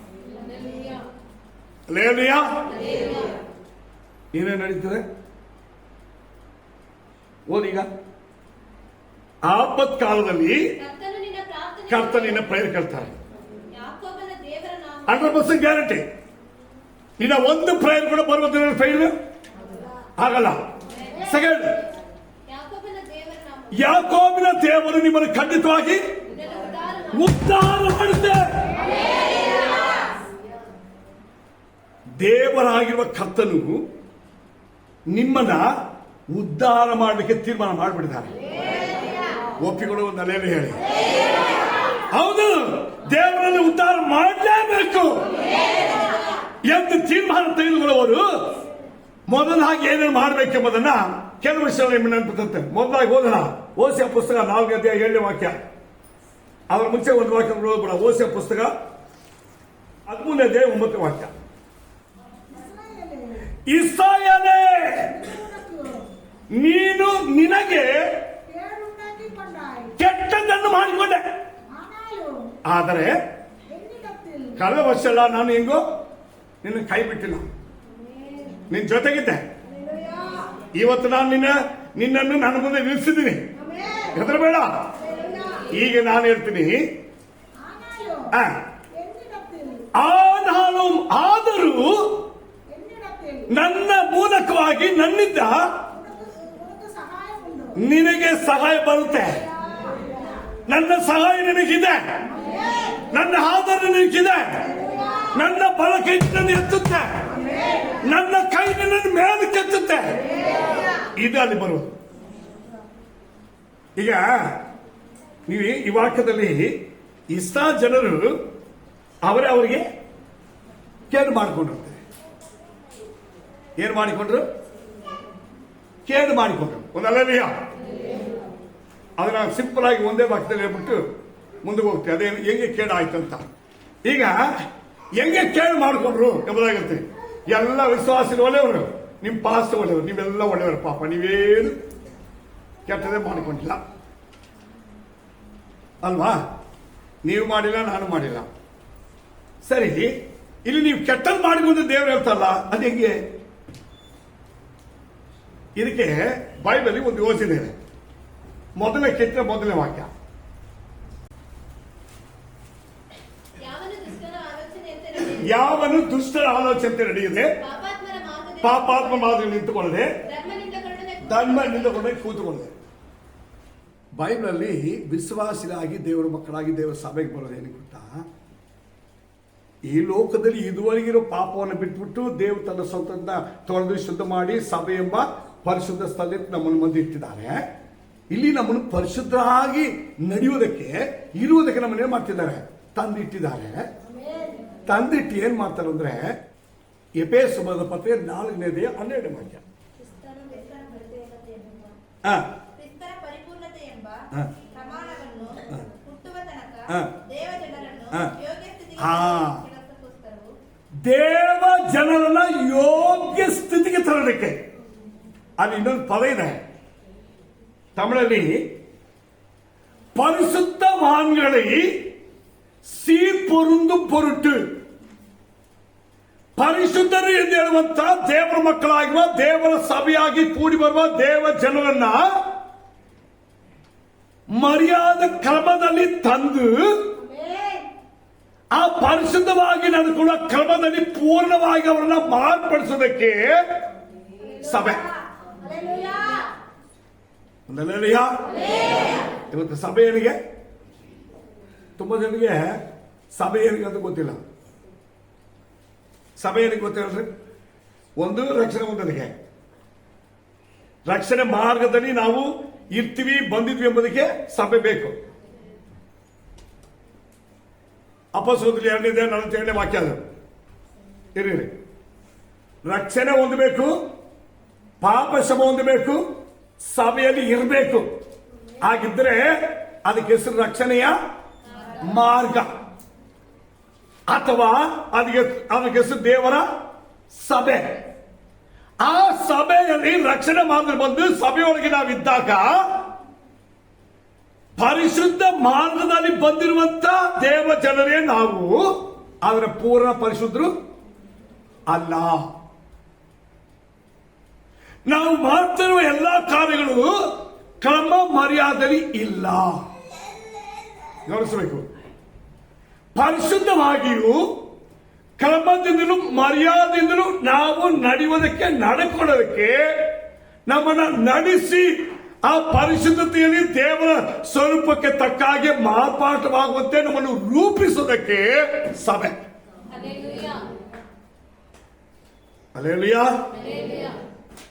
ಏನೇನು ನಡೀತದೆ ಓದೀಗ. ಆಪತ್ ಕಾಲದಲ್ಲಿ ಕರ್ತನಿನ ಪ್ರೇಯರ್ ಕೇಳ್ತಾರೆ. 100% ಗ್ಯಾರಂಟಿ. ನಿನ್ನ ಒಂದು ಪ್ರೇಯರ್ ಕೂಡ ಬರುವುದಿಲ್ಲ, ಫೈಲ್ ಆಗಲ್ಲ. ಸೆಕೆಂಡ್, ಯಾಕೋಬನ ದೇವರು ನಿಮ್ಮನ್ನು ಖಂಡಿತವಾಗಿ ಉದ್ಧಾರ ಮಾಡುತ್ತೆ. ದೇವರಾಗಿರುವ ಕರ್ತನು ನಿಮ್ಮನ್ನ ಉದ್ಧಾರ ಮಾಡಲಿಕ್ಕೆ ತೀರ್ಮಾನ ಮಾಡಿಬಿಟ್ಟಿದ್ದಾರೆ. ಒಪ್ಪಿಕೊಳ್ಳುವ ನೆಲೆಯಲ್ಲಿ ಹೇಳಿ ಹೌದು, ದೇವರನ್ನು ಉದ್ಧಾರ ಮಾಡಲೇಬೇಕು ಎಂದು ತೀರ್ಮಾನ ತೆಗೆದುಕೊಳ್ಳುವರು ಮೊದಲಾಗಿ ಏನೇನು ಮಾಡಬೇಕೆಂಬುದನ್ನ ಕೆಲವು ವಿಷಯಗಳು ನಿಮಗೆ ನೆನಪುತ್ತಂತೆ. ಮೊದಲಾಗಿ ಓದೋಣ. ಓಸಿಯ ಪುಸ್ತಕ 4ನೇ ಅಧ್ಯಾಯ 7ನೇ ವಾಕ್ಯ. ಅದರ ಮುಂಚೆ ಒಂದು ವಾಕ್ಯ ಓದ್ಬೇಡ. ಓಸಿಯ ಪುಸ್ತಕ 13ನೇ ಅಧ್ಯಾಯ 9ನೇ ವಾಕ್ಯ. ಇಸ್ರಾಯೇಲೇ, ನೀನು ನಿನಗೆ ಕೆಟ್ಟದ್ದನ್ನು ಮಾಡಿಕೊಂಡೆ, ಆದರೆ ಕಳೆದ ವರ್ಷ ಎಲ್ಲ ನಾನು ಹೆಂಗೋ ನಿನ್ನ ಕೈ ಬಿಟ್ಟಿಲ್ಲ, ನಿನ್ ಜೊತೆಗಿದ್ದೆ. ಇವತ್ತು ನಾನು ನಿನ್ನನ್ನು ನನ್ನ ಮುಂದೆ ನಿಲ್ಲಿಸಿದ್ದೀನಿ, ಹೆದರಬೇಡ. ಈಗ ನಾನು ಹೇಳ್ತೀನಿ, ಆದರೂ ನನ್ನ ಮೂಲಕವಾಗಿ ನನ್ನಿಂದ ನಿನಗೆ ಸಹಾಯ ಬರುತ್ತೆ. ನನ್ನ ಸಹಾಯ ನಿನಗಿದೆ, ನನ್ನ ಆಧಾರ ನಿನಗಿದೆ, ನನ್ನ ಬಲ ಕೈ ನಿನ್ನನ್ನು ಎತ್ತುತ್ತೆ, ನನ್ನ ಕೈ ನಿನ್ನನ್ನು ಮೇಲಕ್ಕೆ ಎತ್ತುತ್ತೆ. ಇದು ಅಲ್ಲಿ ಬರುವುದು. ಈಗ ನೀವು ಈ ವಾಕ್ಯದಲ್ಲಿ ಇಸ್ರಾ ಜನರು ಅವರಿಗೆ ಕೇಡು ಮಾಡಿಕೊಂಡ್ರು. ಏನು ಮಾಡಿಕೊಂಡ್ರು? ಕೇಡು ಮಾಡಿಕೊಂಡ್ರು. ಒಂದಲ್ಲ, ಅದನ್ನ ಸಿಂಪಲ್ ಆಗಿ ಒಂದೇ ವಾಕ್ಯದಲ್ಲಿ ಹೇಳ್ಬಿಟ್ಟು ಮುಂದೆ ಹೋಗ್ತೀವಿ. ಅದೇ ಹೆಂಗೆ ಕೇಡು ಆಯ್ತು ಅಂತ. ಈಗ ಹೆಂಗೆ ಕೇಳು ಮಾಡಿಕೊಂಡ್ರು ಎಂಬುದಾಗಿರುತ್ತೆ. ಎಲ್ಲ ವಿಶ್ವಾಸಿಗಳು ಒಳ್ಳೆಯವರು, ನಿಮ್ಮ ಪಾಸ್ ಒಳ್ಳೆಯವರು, ನೀವೆಲ್ಲ ಒಳ್ಳೆಯವರು. ಪಾಪ ನೀವೇನು ಕೆಟ್ಟದೇ ಮಾಡಿಕೊಂಡಿಲ್ಲ ಅಲ್ವಾ? ನೀವು ಮಾಡಿಲ್ಲ, ನಾನು ಮಾಡಿಲ್ಲ. ಸರಿ, ಇಲ್ಲಿ ನೀವು ಕೆಟ್ಟದ್ದು ಮಾಡಿಕೊಂಡು ದೇವರು ಹೇಳ್ತಾರಲ್ಲ, ಅದು ಹೆಂಗೆ? ಇದಕ್ಕೆ ಬೈಬಲ್ ಒಂದು ಯೋಜನೆ ಇದೆ. ಮೊದಲನೇ ವಾಕ್ಯ, ಯಾವನು ದುಷ್ಟರ ಆಲೋಚನೆ ನಡೆಯದೆ ಪಾಪಾತ್ಮ ಮಾರ್ಗದಲ್ಲಿ ನಿಂತುಕೊಳ್ಳದೆ ಧರ್ಮದಿಂದ ಕೂತುಕೊಳ್ಳದೆ. ಬೈಬಲಲ್ಲಿ ವಿಶ್ವಾಸಿಗಳಾಗಿ ದೇವರ ಮಕ್ಕಳಾಗಿ ದೇವರ ಸಭೆಗೆ ಬರೋದೇನು ಗೊತ್ತಾ? ಈ ಲೋಕದಲ್ಲಿ ಇದುವರೆಗಿರೋ ಪಾಪವನ್ನು ಬಿಟ್ಬಿಟ್ಟು ದೇವರು ತನ್ನ ಸ್ವಂತ ತೊಳೆದು ಶುದ್ಧ ಮಾಡಿ ಸಭೆ ಎಂಬ ಪರಿಶುದ್ಧ ಸ್ಥಳಕ್ಕೆ ನಮ್ಮನ್ನು ಮಂದಿ ಇಟ್ಟಿದ್ದಾರೆ. ಇಲ್ಲಿ ನಮ್ಮನ್ನು ಪರಿಶುದ್ಧರಾಗಿ ನಡೆಯುವುದಕ್ಕೆ ಇರುವುದಕ್ಕೆ ನಮ್ಮನ್ನು ಏನ್ ಮಾಡ್ತಿದ್ದಾರೆ? ತಂದಿಟ್ಟಿದ್ದಾರೆ. ತಂದಿಟ್ಟು ಏನ್ ಮಾಡ್ತಾರೆ ಅಂದ್ರೆ, ಎಫೆಸ ಪತ್ರ 4ನೇ ಅಧ್ಯಾಯ 12ನೇ ವಾಕ್ಯ. ದೇವ ಜನರನ್ನ ಯೋಗ್ಯ ಸ್ಥಿತಿಗೆ ತರಲಿಕ್ಕೆ ಅಲ್ಲಿ ಇನ್ನೊಂದು ಪದ ಇದೆ ತಮಿಳಲ್ಲಿ, பரிசுத்தவான்களை சீர்பொருந்தும் பொருட்டு. ಪರಿಶುದ್ಧರು ಎಂದು ಹೇಳುವಂತ ದೇವರ ಮಕ್ಕಳಾಗಿರುವ, ದೇವರ ಸಭೆಯಾಗಿ ಕೂಡಿ ಬರುವ ದೇವ ಜನರನ್ನ ಮರ್ಯಾದ ಕ್ರಮದಲ್ಲಿ ತಂದು ಆ ಪರಿಶುದ್ಧವಾಗಿ ನಡೆದುಕೊಳ್ಳುವ ಕ್ರಮದಲ್ಲಿ ಪೂರ್ಣವಾಗಿ ಅವರನ್ನ ಮಾರ್ಪಡಿಸೋದಕ್ಕೆ ಸಭೆ. ಇವತ್ತು ಸಭೆ ಏನಿಗೆ ತುಂಬಾ ಜನರಿಗೆ ಸಭೆ ಏನಿಗೆ ಅಂತ ಗೊತ್ತಿಲ್ಲ. ಸಭೆ ಏನಿಗೆ ಗೊತ್ತಿಲ್ಲ. ಒಂದು ರಕ್ಷಣೆ ಹೊಂದೋದಕ್ಕೆ, ರಕ್ಷಣೆ ಮಾರ್ಗದಲ್ಲಿ ನಾವು ಇರ್ತೀವಿ ಬಂದಿದ್ವಿ ಎಂಬುದಕ್ಕೆ ಸಭೆ ಬೇಕು. ಅಪೊಸ್ತಲರು 2:47 ವಾಕ್ಯ ಅದು. ಇರಿ, ರಕ್ಷಣೆ ಹೊಂದಬೇಕು, ಪಾಪ ಶಮ ಹೊಂದಬೇಕು, ಸಭೆಯಲ್ಲಿ ಇರಬೇಕು. ಹಾಗಿದ್ರೆ ಅದಕ್ಕೆ ಹೆಸರು ರಕ್ಷಣೆಯ ಮಾರ್ಗ, ಅಥವಾ ಅದಕ್ಕೆ ಹೆಸರು ದೇವರ ಸಭೆ. ಆ ಸಭೆಯಲ್ಲಿ ರಕ್ಷಣೆ ಮಾರ್ಗ ಬಂದು ಸಭೆಯೊಳಗೆ ನಾವಿದ್ದಾಗ ಪರಿಶುದ್ಧ ಮಾರ್ಗದಲ್ಲಿ ಬಂದಿರುವಂತ ದೇವ ಜನರೇ ನಾವು. ಅದರ ಪೂರ್ಣ ಪರಿಶುದ್ಧರು ಅಲ್ಲ. ನಾವು ಮಾಡ್ತಿರುವ ಎಲ್ಲಾ ಕಾರ್ಯಗಳು ಕ್ರಮ ಮರ್ಯಾದೆಯಲ್ಲಿ ಇಲ್ಲ. ಗಮನಿಸಬೇಕು. ಪರಿಶುದ್ಧವಾಗಿಯೂ ಕ್ರಮದಿಂದಲೂ ಮರ್ಯಾದೆಯಿಂದಲೂ ನಾವು ನಡೆಯುವುದಕ್ಕೆ, ನಡ್ಕೊಳ್ಳೋದಕ್ಕೆ, ನಮ್ಮನ್ನ ನಡೆಸಿ ಆ ಪರಿಶುದ್ಧತೆಯಲ್ಲಿ ದೇವರ ಸ್ವರೂಪಕ್ಕೆ ತಕ್ಕ ಹಾಗೆ ಮಾರ್ಪಾಟವಾಗುವಂತೆ ನಮ್ಮನ್ನು ರೂಪಿಸೋದಕ್ಕೆ ಸಭೆ. ಹಲ್ಲೆಲೂಯಾ.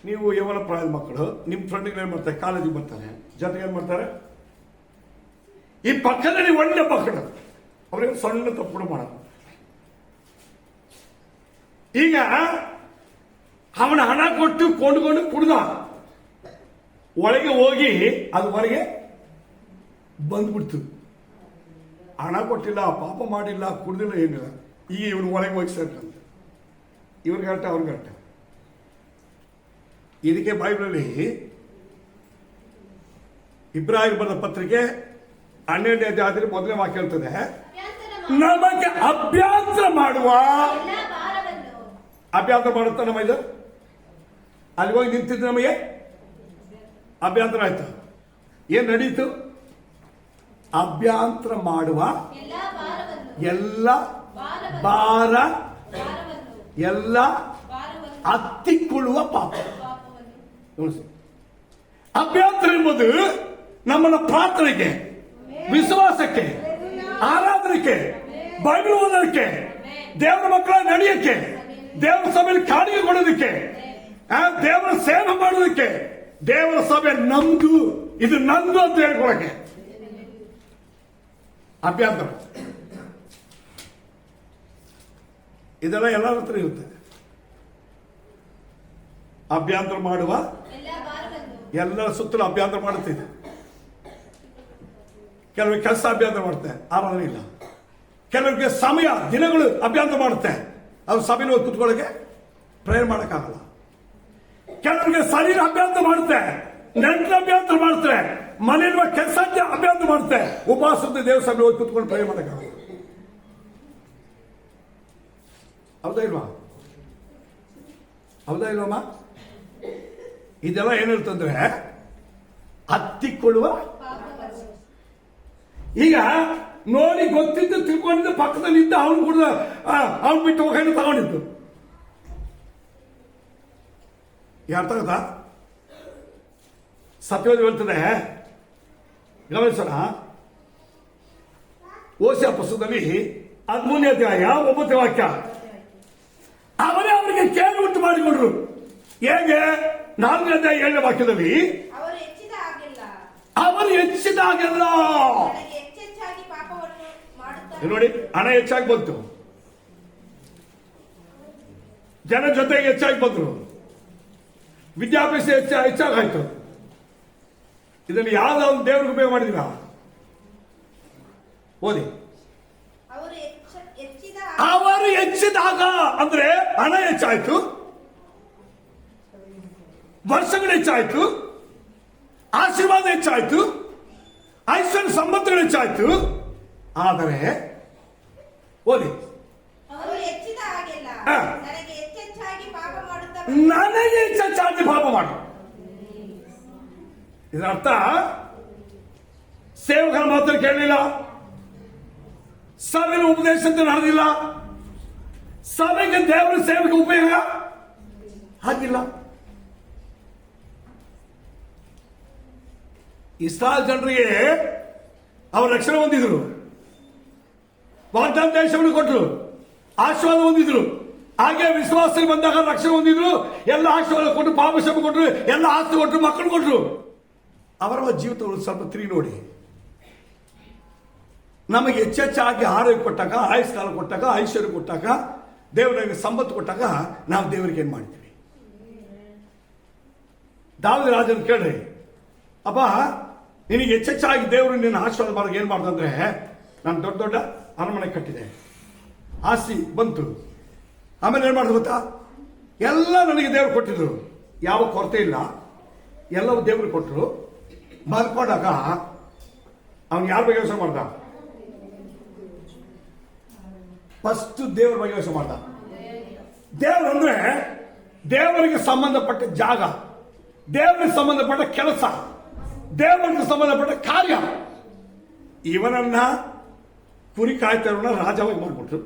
ನೀವು ಯವನ ಪ್ರಾಯದ ಮಕ್ಕಳು ನಿಮ್ಮ ಫ್ರೆಂಡ್ಗೆ ಏನ್ ಮಾಡ್ತಾರೆ, ಕಾಲೇಜಿಗೆ ಬರ್ತಾರೆ, ಜೊತೆಗೆ ಏನ್ ಮಾಡ್ತಾರೆ, ಈ ಪಕ್ಕದಲ್ಲಿ ಒಳ್ಳೆ ಮಕ್ಕಳು ಅವ್ರಿಗೆ ಸಣ್ಣ ತಪ್ಪು ಮಾಡೋದು. ಈಗ ಅವನ ಹಣ ಕೊಟ್ಟು ಕೊಂಡುಕೊಂಡು ಕುಡ್ದ, ಒಳಗೆ ಹೋಗಿ ಅದು ಹೊರಗೆ ಬಂದ್ಬಿಡ್ತು. ಹಣ ಕೊಟ್ಟಿಲ್ಲ, ಪಾಪ ಮಾಡಿಲ್ಲ, ಕುಡ್ದಿಲ್ಲ, ಏನಿಲ್ಲ. ಈಗ ಇವನು ಒಳಗೆ ಹೋಗಿ ಸೇರ್ಕಂತ ಇವ್ರಿಗೆ ಅರ್ಥ, ಅವ್ರಿಗೆ ಅರ್ಥ. ಇದಕ್ಕೆ ಬೈಬಲಲ್ಲಿ ಇಬ್ರಾಹಿಂ ಬರೆದ ಪತ್ರಿಕೆ 12ನೇ ಅಧ್ಯಾಯದಲ್ಲಿ 1ನೇ ವಾಕ್ಯ ಹೇಳ್ತದೆ, ನಮಗೆ ಅಭ್ಯಂತರ ಮಾಡುವ, ಅಭ್ಯಂತರ ಮಾಡುತ್ತಾ ನಮ್ಮ ಇದು ಅಲ್ಲಿ ಹೋಗಿ ನಿಂತಿದ್ದು ನಮಗೆ ಅಭ್ಯಂತರ ಆಯ್ತು. ಏನ್ ನಡೀತು? ಅಭ್ಯಂತರ ಮಾಡುವ ಎಲ್ಲ ಭಾರ, ಎಲ್ಲ ಹತ್ತಿಕೊಳ್ಳುವ ಪಾಪ. ಅಭ್ಯಂತರ ಎಂಬುದು ನಮ್ಮನ್ನ ಪ್ರಾರ್ಥನೆಗೆ, ವಿಶ್ವಾಸಕ್ಕೆ, ಆರಾಧನೆಗೆ, ಬೈಬಲ್ ಓದೋದಕ್ಕೆ, ದೇವರ ಮಕ್ಕಳ ನಡೆಯಕ್ಕೆ, ದೇವರ ಸಭೆಯಲ್ಲಿ ಕಾಣಿಕೆ ಕೊಡೋದಕ್ಕೆ, ದೇವರ ಸೇವೆ ಮಾಡೋದಕ್ಕೆ, ದೇವರ ಸಭೆ ನಮ್ದು, ಇದು ನಂದು ಅಂತ ಹೇಳ್ಕೊಳಕ್ಕೆ ಅಭ್ಯಂತರ. ಇದೆಲ್ಲ ಎಲ್ಲರ ಹತ್ರ ಇರುತ್ತೆ. ಅಭ್ಯಂತರ ಮಾಡುವ ಎಲ್ಲರ ಸುತ್ತಲೂ ಅಭ್ಯಂತರ ಮಾಡುತ್ತಿದೆ. ಕೆಲವರಿಗೆ ಕೆಲಸ ಅಭ್ಯಂತರ ಮಾಡುತ್ತೆ, ಆರಾಧನೆ ಇಲ್ಲ. ಕೆಲವರಿಗೆ ಸಮಯ, ದಿನಗಳು ಅಭ್ಯಂತರ ಮಾಡುತ್ತೆ, ಅವ್ರು ಸಭೆನ ಹೋಗಿ ಕುತ್ಕೊಳ್ಳೋಕೆ ಪ್ರೇಯರ್ ಮಾಡೋಕ್ಕಾಗಲ್ಲ. ಕೆಲವರಿಗೆ ಶರೀರ ಅಭ್ಯಂತರ ಮಾಡುತ್ತೆ, ನೆಂಟರ ಅಭ್ಯಂತರ ಮಾಡ್ತಾರೆ, ಮನೆಯಲ್ಲಿರುವ ಕೆಲಸ ಅಭ್ಯಂತರ ಮಾಡುತ್ತೆ, ಉಪವಾಸದ ದೇವಸ್ಥಾನ ಹೋಗಿ ಕುತ್ಕೊಂಡು ಪ್ರೇಯರ್ ಮಾಡೋಕ್ಕಾಗಲ್ಲ. ಹೌದಾ ಇಲ್ವಾ? ಹೌದಾ ಇಲ್ವಮ್ಮ? ಇದೆಲ್ಲ ಏನಿರ್ತಂದ್ರೆ ಹತ್ತಿಕೊಳ್ಳುವ. ಈಗ ನೋಡಿ ಗೊತ್ತಿದ್ದು ತಿಳ್ಕೊಂಡಿದ್ದು ಪಕ್ಕದಲ್ಲಿ ಇದ್ದ ಅವನು ಕೂಡ ಅವನು ಬಿಟ್ಟು ಹೋಗಿ ತಗೊಂಡಿದ್ದು. ಅರ್ಥ ಆಗುತ್ತಾ? ಸತ್ಯವಾದ ಹೇಳ್ತದೆ, ಗಮನಿಸೋಣ. ಓಸಿಯ ಪುಸ್ತಕದಲ್ಲಿ 13ನೇ ಅಧ್ಯಾಯ 9ನೇ ವಾಕ್ಯ. ಅವರೇ ಅವರಿಗೆ ಕೇಳಿ ಉಂಟು ಮಾಡಿಕೊಂಡ್ರು. ಹೇಗೆ? 4ನೇ ಅಧ್ಯಾಯ 7ನೇ ವಾಕ್ಯದಲ್ಲಿ ಅವರು ಹೆಚ್ಚಿದಾಗೆಲ್ಲ ನೋಡಿ, ಹಣ ಹೆಚ್ಚಾಗಿ ಬಂತು, ಜನ ಜೊತೆಗೆ ಹೆಚ್ಚಾಗಿ ಬಂದ್ರು, ವಿದ್ಯಾಭ್ಯಾಸ ಹೆಚ್ಚಾಗಾಯ್ತು. ಇದನ್ನು ಯಾವ್ದಾದ್ರು ದೇವ್ರಿಗೆ ಉಪಯೋಗ ಮಾಡಿದೀವ? ಓದಿ. ಅವರು ಹೆಚ್ಚಿದಾಗ ಅಂದ್ರೆ ಹಣ ಹೆಚ್ಚಾಯ್ತು, ವರ್ಷಗಳು ಹೆಚ್ಚಾಯ್ತು, ಆಶೀರ್ವಾದ ಹೆಚ್ಚಾಯ್ತು, ಐಶ್ವರ್ಯ ಸಂಬಂಧಗಳು ಹೆಚ್ಚಾಯ್ತು. ಆದರೆ ಓದಿ, ನನಗೆ ಹೆಚ್ಚಾಗಿ ಪಾಪ ಮಾಡು. ಇದರ ಅರ್ಥ ಸೇವಕರ ಮಾತನ್ನು ಕೇಳಲಿಲ್ಲ, ಸಭೆಯ ಉಪದೇಶಂತ ನಡೆದಿಲ್ಲ, ಸಭೆಗೆ ದೇವರ ಸೇವೆಗೆ ಉಪಯೋಗ ಆಗಿಲ್ಲ. ಇಸ್ರಾಯೇಲ್ ಜನರಿಗೆ ಅವರು ರಕ್ಷಣೆ ಹೊಂದಿದ್ರು, ವಾಗ್ದಾನ ದೇಶವನ್ನು ಕೊಟ್ಟರು, ಆಶೀರ್ವಾದ ಹೊಂದಿದ್ರು. ಹಾಗೆ ವಿಶ್ವಾಸಕ್ಕೆ ಬಂದಾಗ ರಕ್ಷಣೆ ಹೊಂದಿದ್ರು, ಎಲ್ಲ ಆಶೀರ್ವಾದ ಕೊಟ್ಟರು, ಪಾಪ ಶಮ ಕೊಟ್ಟರು, ಎಲ್ಲ ಆಸ್ತಿ ಕೊಟ್ಟರು, ಮಕ್ಕಳು ಕೊಟ್ಟರು. ಅವರ ಜೀವಿತಗಳು ಸ್ವಲ್ಪ ತಿರುಗಿ ನೋಡಿ. ನಮಗೆ ಹೆಚ್ಚೆಚ್ಚಾಗಿ ಆರೋಗ್ಯ ಕೊಟ್ಟಾಗ, ಆಯುಷ್ಕಾಲ ಕೊಟ್ಟಾಗ, ಐಶ್ವರ್ಯ ಕೊಟ್ಟಾಗ, ದೇವರಿಗೆ ಸಂಪತ್ತು ಕೊಟ್ಟಾಗ ನಾವು ದೇವರಿಗೆ ಏನ್ ಮಾಡ್ತೀವಿ? ದಾವೀದ ರಾಜನ ಕೇಳ್ರಿ, ಅಪ್ಪ ನಿನಗೆ ಹೆಚ್ಚೆಚ್ಚಾಗಿ ದೇವರು ನಿನ್ನ ಆಶೀರ್ವಾದ ಮಾಡೋಕೆ ಏನ್ ಮಾಡ್ದಂದ್ರೆ, ನಾನು ದೊಡ್ಡ ದೊಡ್ಡ ಅರಮನೆ ಕಟ್ಟಿದೆ, ಆಸ್ತಿ ಬಂತು, ಆಮೇಲೆ ಏನ್ ಮಾಡಿದ್ರು ಗೊತ್ತಾ? ಎಲ್ಲ ನನಗೆ ದೇವರು ಕೊಟ್ಟಿದ್ರು, ಯಾವ ಕೊರತೆ ಇಲ್ಲ, ಎಲ್ಲವೂ ದೇವರು ಕೊಟ್ಟರು. ಮಲ್ಕೊಂಡಾಗ ಅವನು ಯಾರ ಬಗ್ಗೆ ಯೋಚನೆ ಮಾಡ್ದ? ಫಸ್ಟ್ ದೇವರ ಬಗ್ಗೆ ಯೋಚನೆ ಮಾಡ್ದ. ದೇವರು ಅಂದ್ರೆ ದೇವರಿಗೆ ಸಂಬಂಧಪಟ್ಟ ಜಾಗ, ದೇವರಿಗೆ ಸಂಬಂಧಪಟ್ಟ ಕೆಲಸ, ದೇವರಿಗೆ ಸಂಬಂಧಪಟ್ಟ ಕಾರ್ಯ. ಇವನನ್ನ ಕುರಿ ಕಾಯ್ತಾರನ್ನ ರಾಜವಾಗಿ ಮಾಡ್ಬಿಟ್ರು.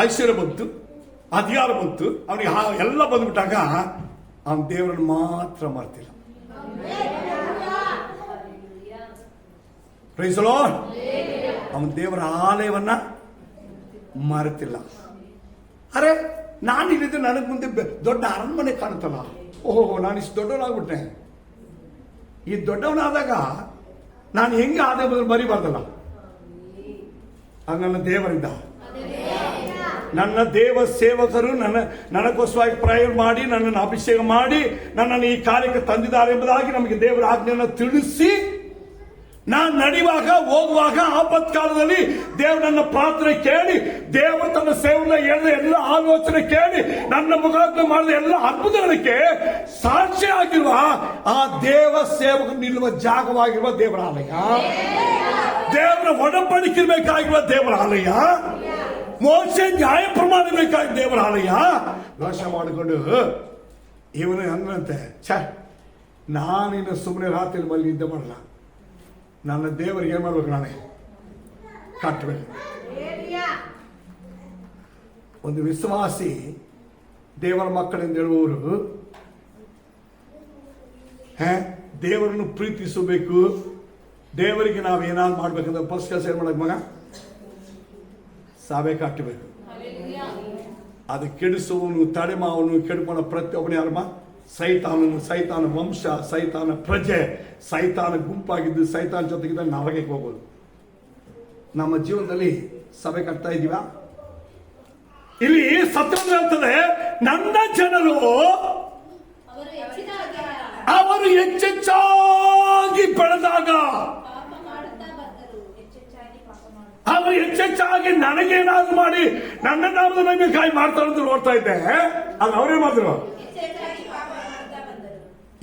ಐಶ್ವರ್ಯ ಬಂತು, ಅಧಿಕಾರ ಬಂತು, ಅವನಿಗೆ ಎಲ್ಲ ಬಂದ್ಬಿಟ್ಟಾಗ ಅವನ ದೇವರನ್ನು ಮಾತ್ರ ಮರ್ತಿಲ್ಲ. Price the lord. ಅವನ ದೇವರ ಆಲಯವನ್ನ ಮರೆತಿಲ್ಲ. ಅರೆ ನಾನು ಇಲ್ಲಿದ್ದು ನನಗೆ ಮುಂದೆ ದೊಡ್ಡ ಅರಣ್ಮನೆ ಕಾಣುತ್ತಲ್ಲ, ಓಹೋ ನಾನು ಇಷ್ಟು ದೊಡ್ಡವನಾಗ್ಬಿಟ್ಟೆ. ಈ ದೊಡ್ಡವನಾದಾಗ ನಾನು ಹೆಂಗೆ ಆದ ಬದಲು ಮರಿಬಾರ್ದಲ್ಲ. ನನ್ನ ದೇವರಿಂದ ನನ್ನ ದೇವ ಸೇವಕರು ನನಗೋಸ್ಕರವಾಗಿ ಪ್ರಯರ್ ಮಾಡಿ, ನನ್ನನ್ನು ಅಭಿಷೇಕ ಮಾಡಿ, ನನ್ನನ್ನು ಈ ಕಾರ್ಯಕ್ಕೆ ತಂದಿದ್ದಾರೆ ಎಂಬುದಾಗಿ ನಮಗೆ ದೇವರ ಆಜ್ಞೆಯನ್ನು ತಿಳಿಸಿ, ನಾನು ನಡೆಯುವಾಗ ಹೋಗುವಾಗ ಆಪತ್ಕಾಲದಲ್ಲಿ ದೇವರು ನನ್ನ ಪ್ರಾರ್ಥನೆ ಕೇಳಿ, ದೇವರು ತನ್ನ ಸೇವನ ಹೇಳಿದ ಎಲ್ಲ ಆಲೋಚನೆ ಕೇಳಿ, ನನ್ನ ಮುಖಾಂತರ ಮಾಡಿದ ಎಲ್ಲ ಅದ್ಭುತಗಳಿಗೆ ಸಾಕ್ಷಿ ಆಗಿರುವ ಆ ದೇವ ಸೇವಕ ನಿಲ್ಲುವ ಜಾಗವಾಗಿರುವ ದೇವರ ಆಲಯ, ದೇವರ ಒಡಂಬಡಿಕೆಬೇಕಾಗಿರುವ ದೇವರ ಆಲಯ, ಮೋಶೆ ನ್ಯಾಯ ಪ್ರಮಾಣ ಬೇಕಾಗಿ ದೇವರ ಆಲಯ ನಾಶ ಮಾಡಿಕೊಂಡು ಇವನು ಅಂದ್ರಂತೆ, ನಾನಿನ್ನು ಸುಮ್ಮನೆ ರಾತ್ರಿ ಮಲ್ಲಿ ನಿದ್ದೆ ಮಾಡಲ್ಲ, ನನ್ನ ದೇವರಿಗೆ ಏನ್ ಮಾಡ್ಬೇಕು, ನಾನೇ ಕಟ್ಟಬೇಕು. ಒಂದು ವಿಶ್ವಾಸಿ ದೇವರ ಮಕ್ಕಳೆಂದು ಹೇಳುವವರು ದೇವರನ್ನು ಪ್ರೀತಿಸಬೇಕು. ದೇವರಿಗೆ ನಾವು ಏನಾದ್ರು ಮಾಡ್ಬೇಕಂದ್ರೆ ಫಸ್ಟ್ ಕೆಲಸ ಏನ್ ಮಾಡಕ್ ಮಗ? ಸಭೆ ಕಟ್ಟಬೇಕು. ಅದು ಕೆಡಿಸುವವನು, ತಡೆಮಾವನು, ಕೆಡುವನ ಪ್ರತಿಯೊಬ್ಬನೇ ಯಾರಮ್ಮ? ಸೈತಾನ ವಂಶ, ಸೈತಾನ ಪ್ರಜೆ, ಸೈತಾನ ಗುಂಪಾಗಿದ್ದು ಸೈತಾನ ಜೊತೆಗಿದ್ದ ನರಕಕ್ಕೆ ಹೋಗೋದು. ನಮ್ಮ ಜೀವನದಲ್ಲಿ ಸಭೆ ಕಟ್ತಾ ಇದೀವ? ಇಲ್ಲಿ ಸತ್ಯ ಹೇಳ್ತದೆ, ನನ್ನ ಜನರು ಅವರು ಹೆಚ್ಚೆಚ್ಚಾಗಿ ಬೆಳೆದಾಗ, ಅವರು ಹೆಚ್ಚೆಚ್ಚಾಗಿ ನನಗೇನಾದ್ರು ಮಾಡಿ ನನ್ನ ನಾಮದ ಮೇಲೆ ಕಾಯಿ ಮಾಡ್ತಾರೆ ಅಂತ ನೋಡ್ತಾ ಇದ್ದೆ. ಅದು ಅವರೇ ಮಾಡಿದ್ರು.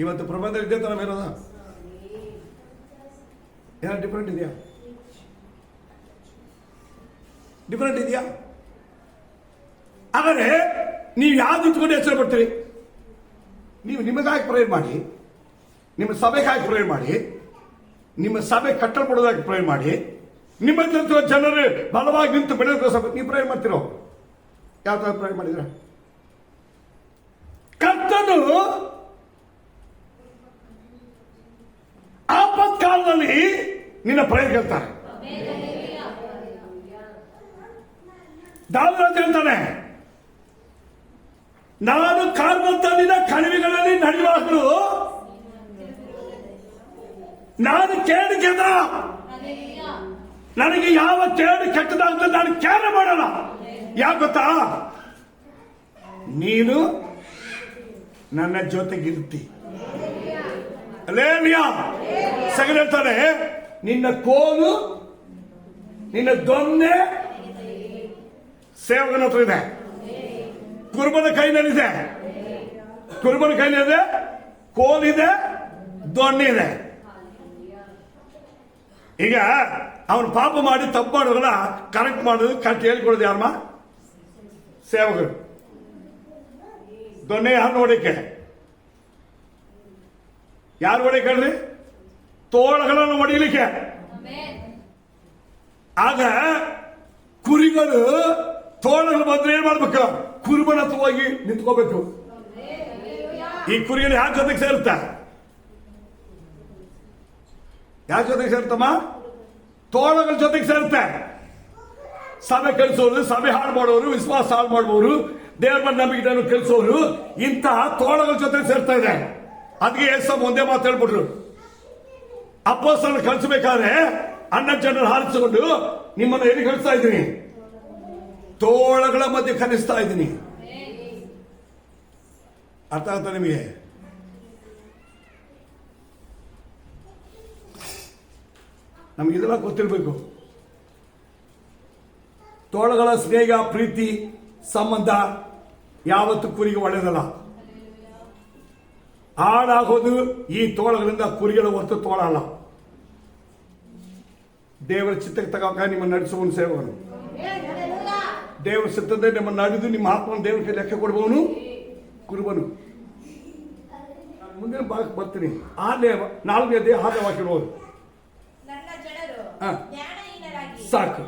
ಇವತ್ತು ಪ್ರಬಂಧ ಇದ್ದೇ ತರ ಇರೋದ? ಏನಾದ್ರು ಡಿಫರೆಂಟ್ ಇದೆಯಾ? ಡಿಫರೆಂಟ್ ಇದೆಯಾ? ಆದರೆ ನೀವು ಯಾವ್ದು ಇಟ್ಕೊಂಡು ಹೆಸರು ಪಡ್ತೀರಿ? ನೀವು ನಿಮಗಾಗಿ ಪ್ರೇಯರ್ ಮಾಡಿ, ನಿಮ್ಮ ಸಭೆಗಾಗಿ ಪ್ರೇಯರ್ ಮಾಡಿ, ನಿಮ್ಮ ಸಭೆ ಕಟ್ಟಲ್ಪಡೋದಾಗಿ ಪ್ರೇಯರ್ ಮಾಡಿ, ನಿಮ್ಮ ಜನರು ಬಲವಾಗಿ ನಿಂತು ಬೆಳೆಯೋದಕ್ಕೋಸ್ಕರ ನೀವು ಪ್ರೇಯರ್ ಮಾಡ್ತಿರೋ? ಯಾವ ತರ ಪ್ರೇಯರ್ ಮಾಡಿದ್ರ? ಕರ್ತನು ಆಪತ್ಕಾಲದಲ್ಲಿ ನಿನ್ನ ಪ್ರೇಯರ್ ಕೇಳ್ತಾರೆ. ದಾವೀದ ಹೇಳ್ತಾನೆ, ನಾನು ಕಾರ್ಮತ್ತಲ್ಲಿನ ಕಣಿವೆಗಳಲ್ಲಿ ನಡೆಯುವಾಗಲೂ ನಾನು ಕೇಳಿ ಕೆದ, ನನಗೆ ಯಾವ ಕೇಳಿ ಕೆಟ್ಟದಾಗ್ತದೆ ನಾನು ಕೇರ್ ಮಾಡಲ್ಲ. ಯಾಕೆ ಗೊತ್ತಾ? ನೀನು ನನ್ನ ಜೊತೆಗಿರ್ತಿ. ಸಗನ್ ಹೇಳ್ತಾನೆ, ನಿನ್ನ ಕೋಲು, ನಿನ್ನ ದೊನ್ನೆ ಸೇವಕನ ಹತ್ರ ಇದೆ, ಕುರುಬನ ಕೈನಲ್ಲಿದೆ. ಕುರುಬನ ಕೈಲಿ ಇದೆ, ಕೋಲಿದೆ, ದೊಣ್ಣೆ. ಈಗ ಅವನು ಪಾಪ ಮಾಡಿ ತಪ್ಪು ಮಾಡೋದಲ್ಲ ಕರೆಕ್ಟ್ ಮಾಡೋದು, ಕರೆಕ್ಟ್ ಹೇಳ್ಕೊಡೋದು ಯಾರಮ್ಮ? ಸೇವಕರು. ದೊಣ್ಣೆ ಯಾರು ನೋಡಿಕೆ? ಯಾರು ಹೊಡಿಕಳ್ರಿ? ತೋಳಗಳನ್ನು ಹೊಡಿಲಿಕ್ಕೆ. ಆಗ ಕುರಿಗಳು ತೋಳಗಳು ಬಂದ್ರೆ ಏನ್ ಮಾಡ್ಬೇಕು? ಕುರುಬನ ಹತ್ರ ಹೋಗಿ ನಿಂತ್ಕೋಬೇಕು. ಈ ಕುರಿಗಳು ಯಾರ ಜೊತೆಗೆ ಸೇರುತ್ತಾ? ಯಾರ ಜೊತೆಗೆ ಸೇರ್ತಮ್ಮ? ತೋಳಗಳ ಜೊತೆಗೆ ಸೇರುತ್ತೆ. ಸಭೆ ಕಲಿಸೋರು, ಸಭೆ ಹಾಳು ಮಾಡೋರು, ವಿಶ್ವಾಸ ಹಾಳು ಮಾಡುವವರು, ದೇವರ ಮೇಲೆ ನಂಬಿಕೆ ಕಲಿಸೋರು ಇಂತಹ ತೋಳಗಳ ಜೊತೆಗೆ ಸೇರ್ತಾ ಇದೆ. ಅದಕ್ಕೆ ಯೇಸು ಒಂದೇ ಮಾತು ಹೇಳ್ಬಿಟ್ರು, ಅಪೊಸ್ತಲರನ್ನು ಕಳಿಸಬೇಕಾದ್ರೆ 12 ಜನರು ಹಾರಿಸಿಕೊಂಡು ನಿಮ್ಮನ್ನು ಎಲ್ಲಿ ಕಳಿಸ್ತಾ ಇದ್ದೀನಿ? ತೋಳಗಳ ಮಧ್ಯೆ ಕಲಿಸ್ತಾ ಇದ್ದೀನಿ. ಅರ್ಥ ಆಗ್ತಾ ನಿಮಗೆ? ನಮ್ಗೆ ಇದೆಲ್ಲ ಗೊತ್ತಿರಬೇಕು. ತೋಳಗಳ ಸ್ನೇಹ, ಪ್ರೀತಿ, ಸಂಬಂಧ ಯಾವತ್ತು ಕುರಿಗೆ ಒಳ್ಳೆಯದಲ್ಲ. ಹಾಳಾಗೋದು ಈ ತೋಳಗಳಿಂದ ಕುರಿಗಳ ಹೊರತು ತೋಳ ಅಲ್ಲ. ದೇವರ ಚಿತ್ತಕ್ಕೆ ತಗೋಕ ನಿಮ್ಮನ್ನು ನಡೆಸುವನು ಸೇವಕನು. ದೇವರ ಚಿತ್ತದ ನಿಮ್ಮನ್ನು ನಡೆದು ನಿಮ್ಮ ಆತ್ಮನ ದೇವರಿಗೆ ಲೆಕ್ಕ ಕೊಡುವವನು ಕುರುಬನು. ಮುಂದಿನ ಭಾಗಕ್ಕೆ ಬರ್ತೀನಿ. 4ನೇ 6ನೇ ವಾಕ್ಯ ಹೋಗಿ ಸಾಕು.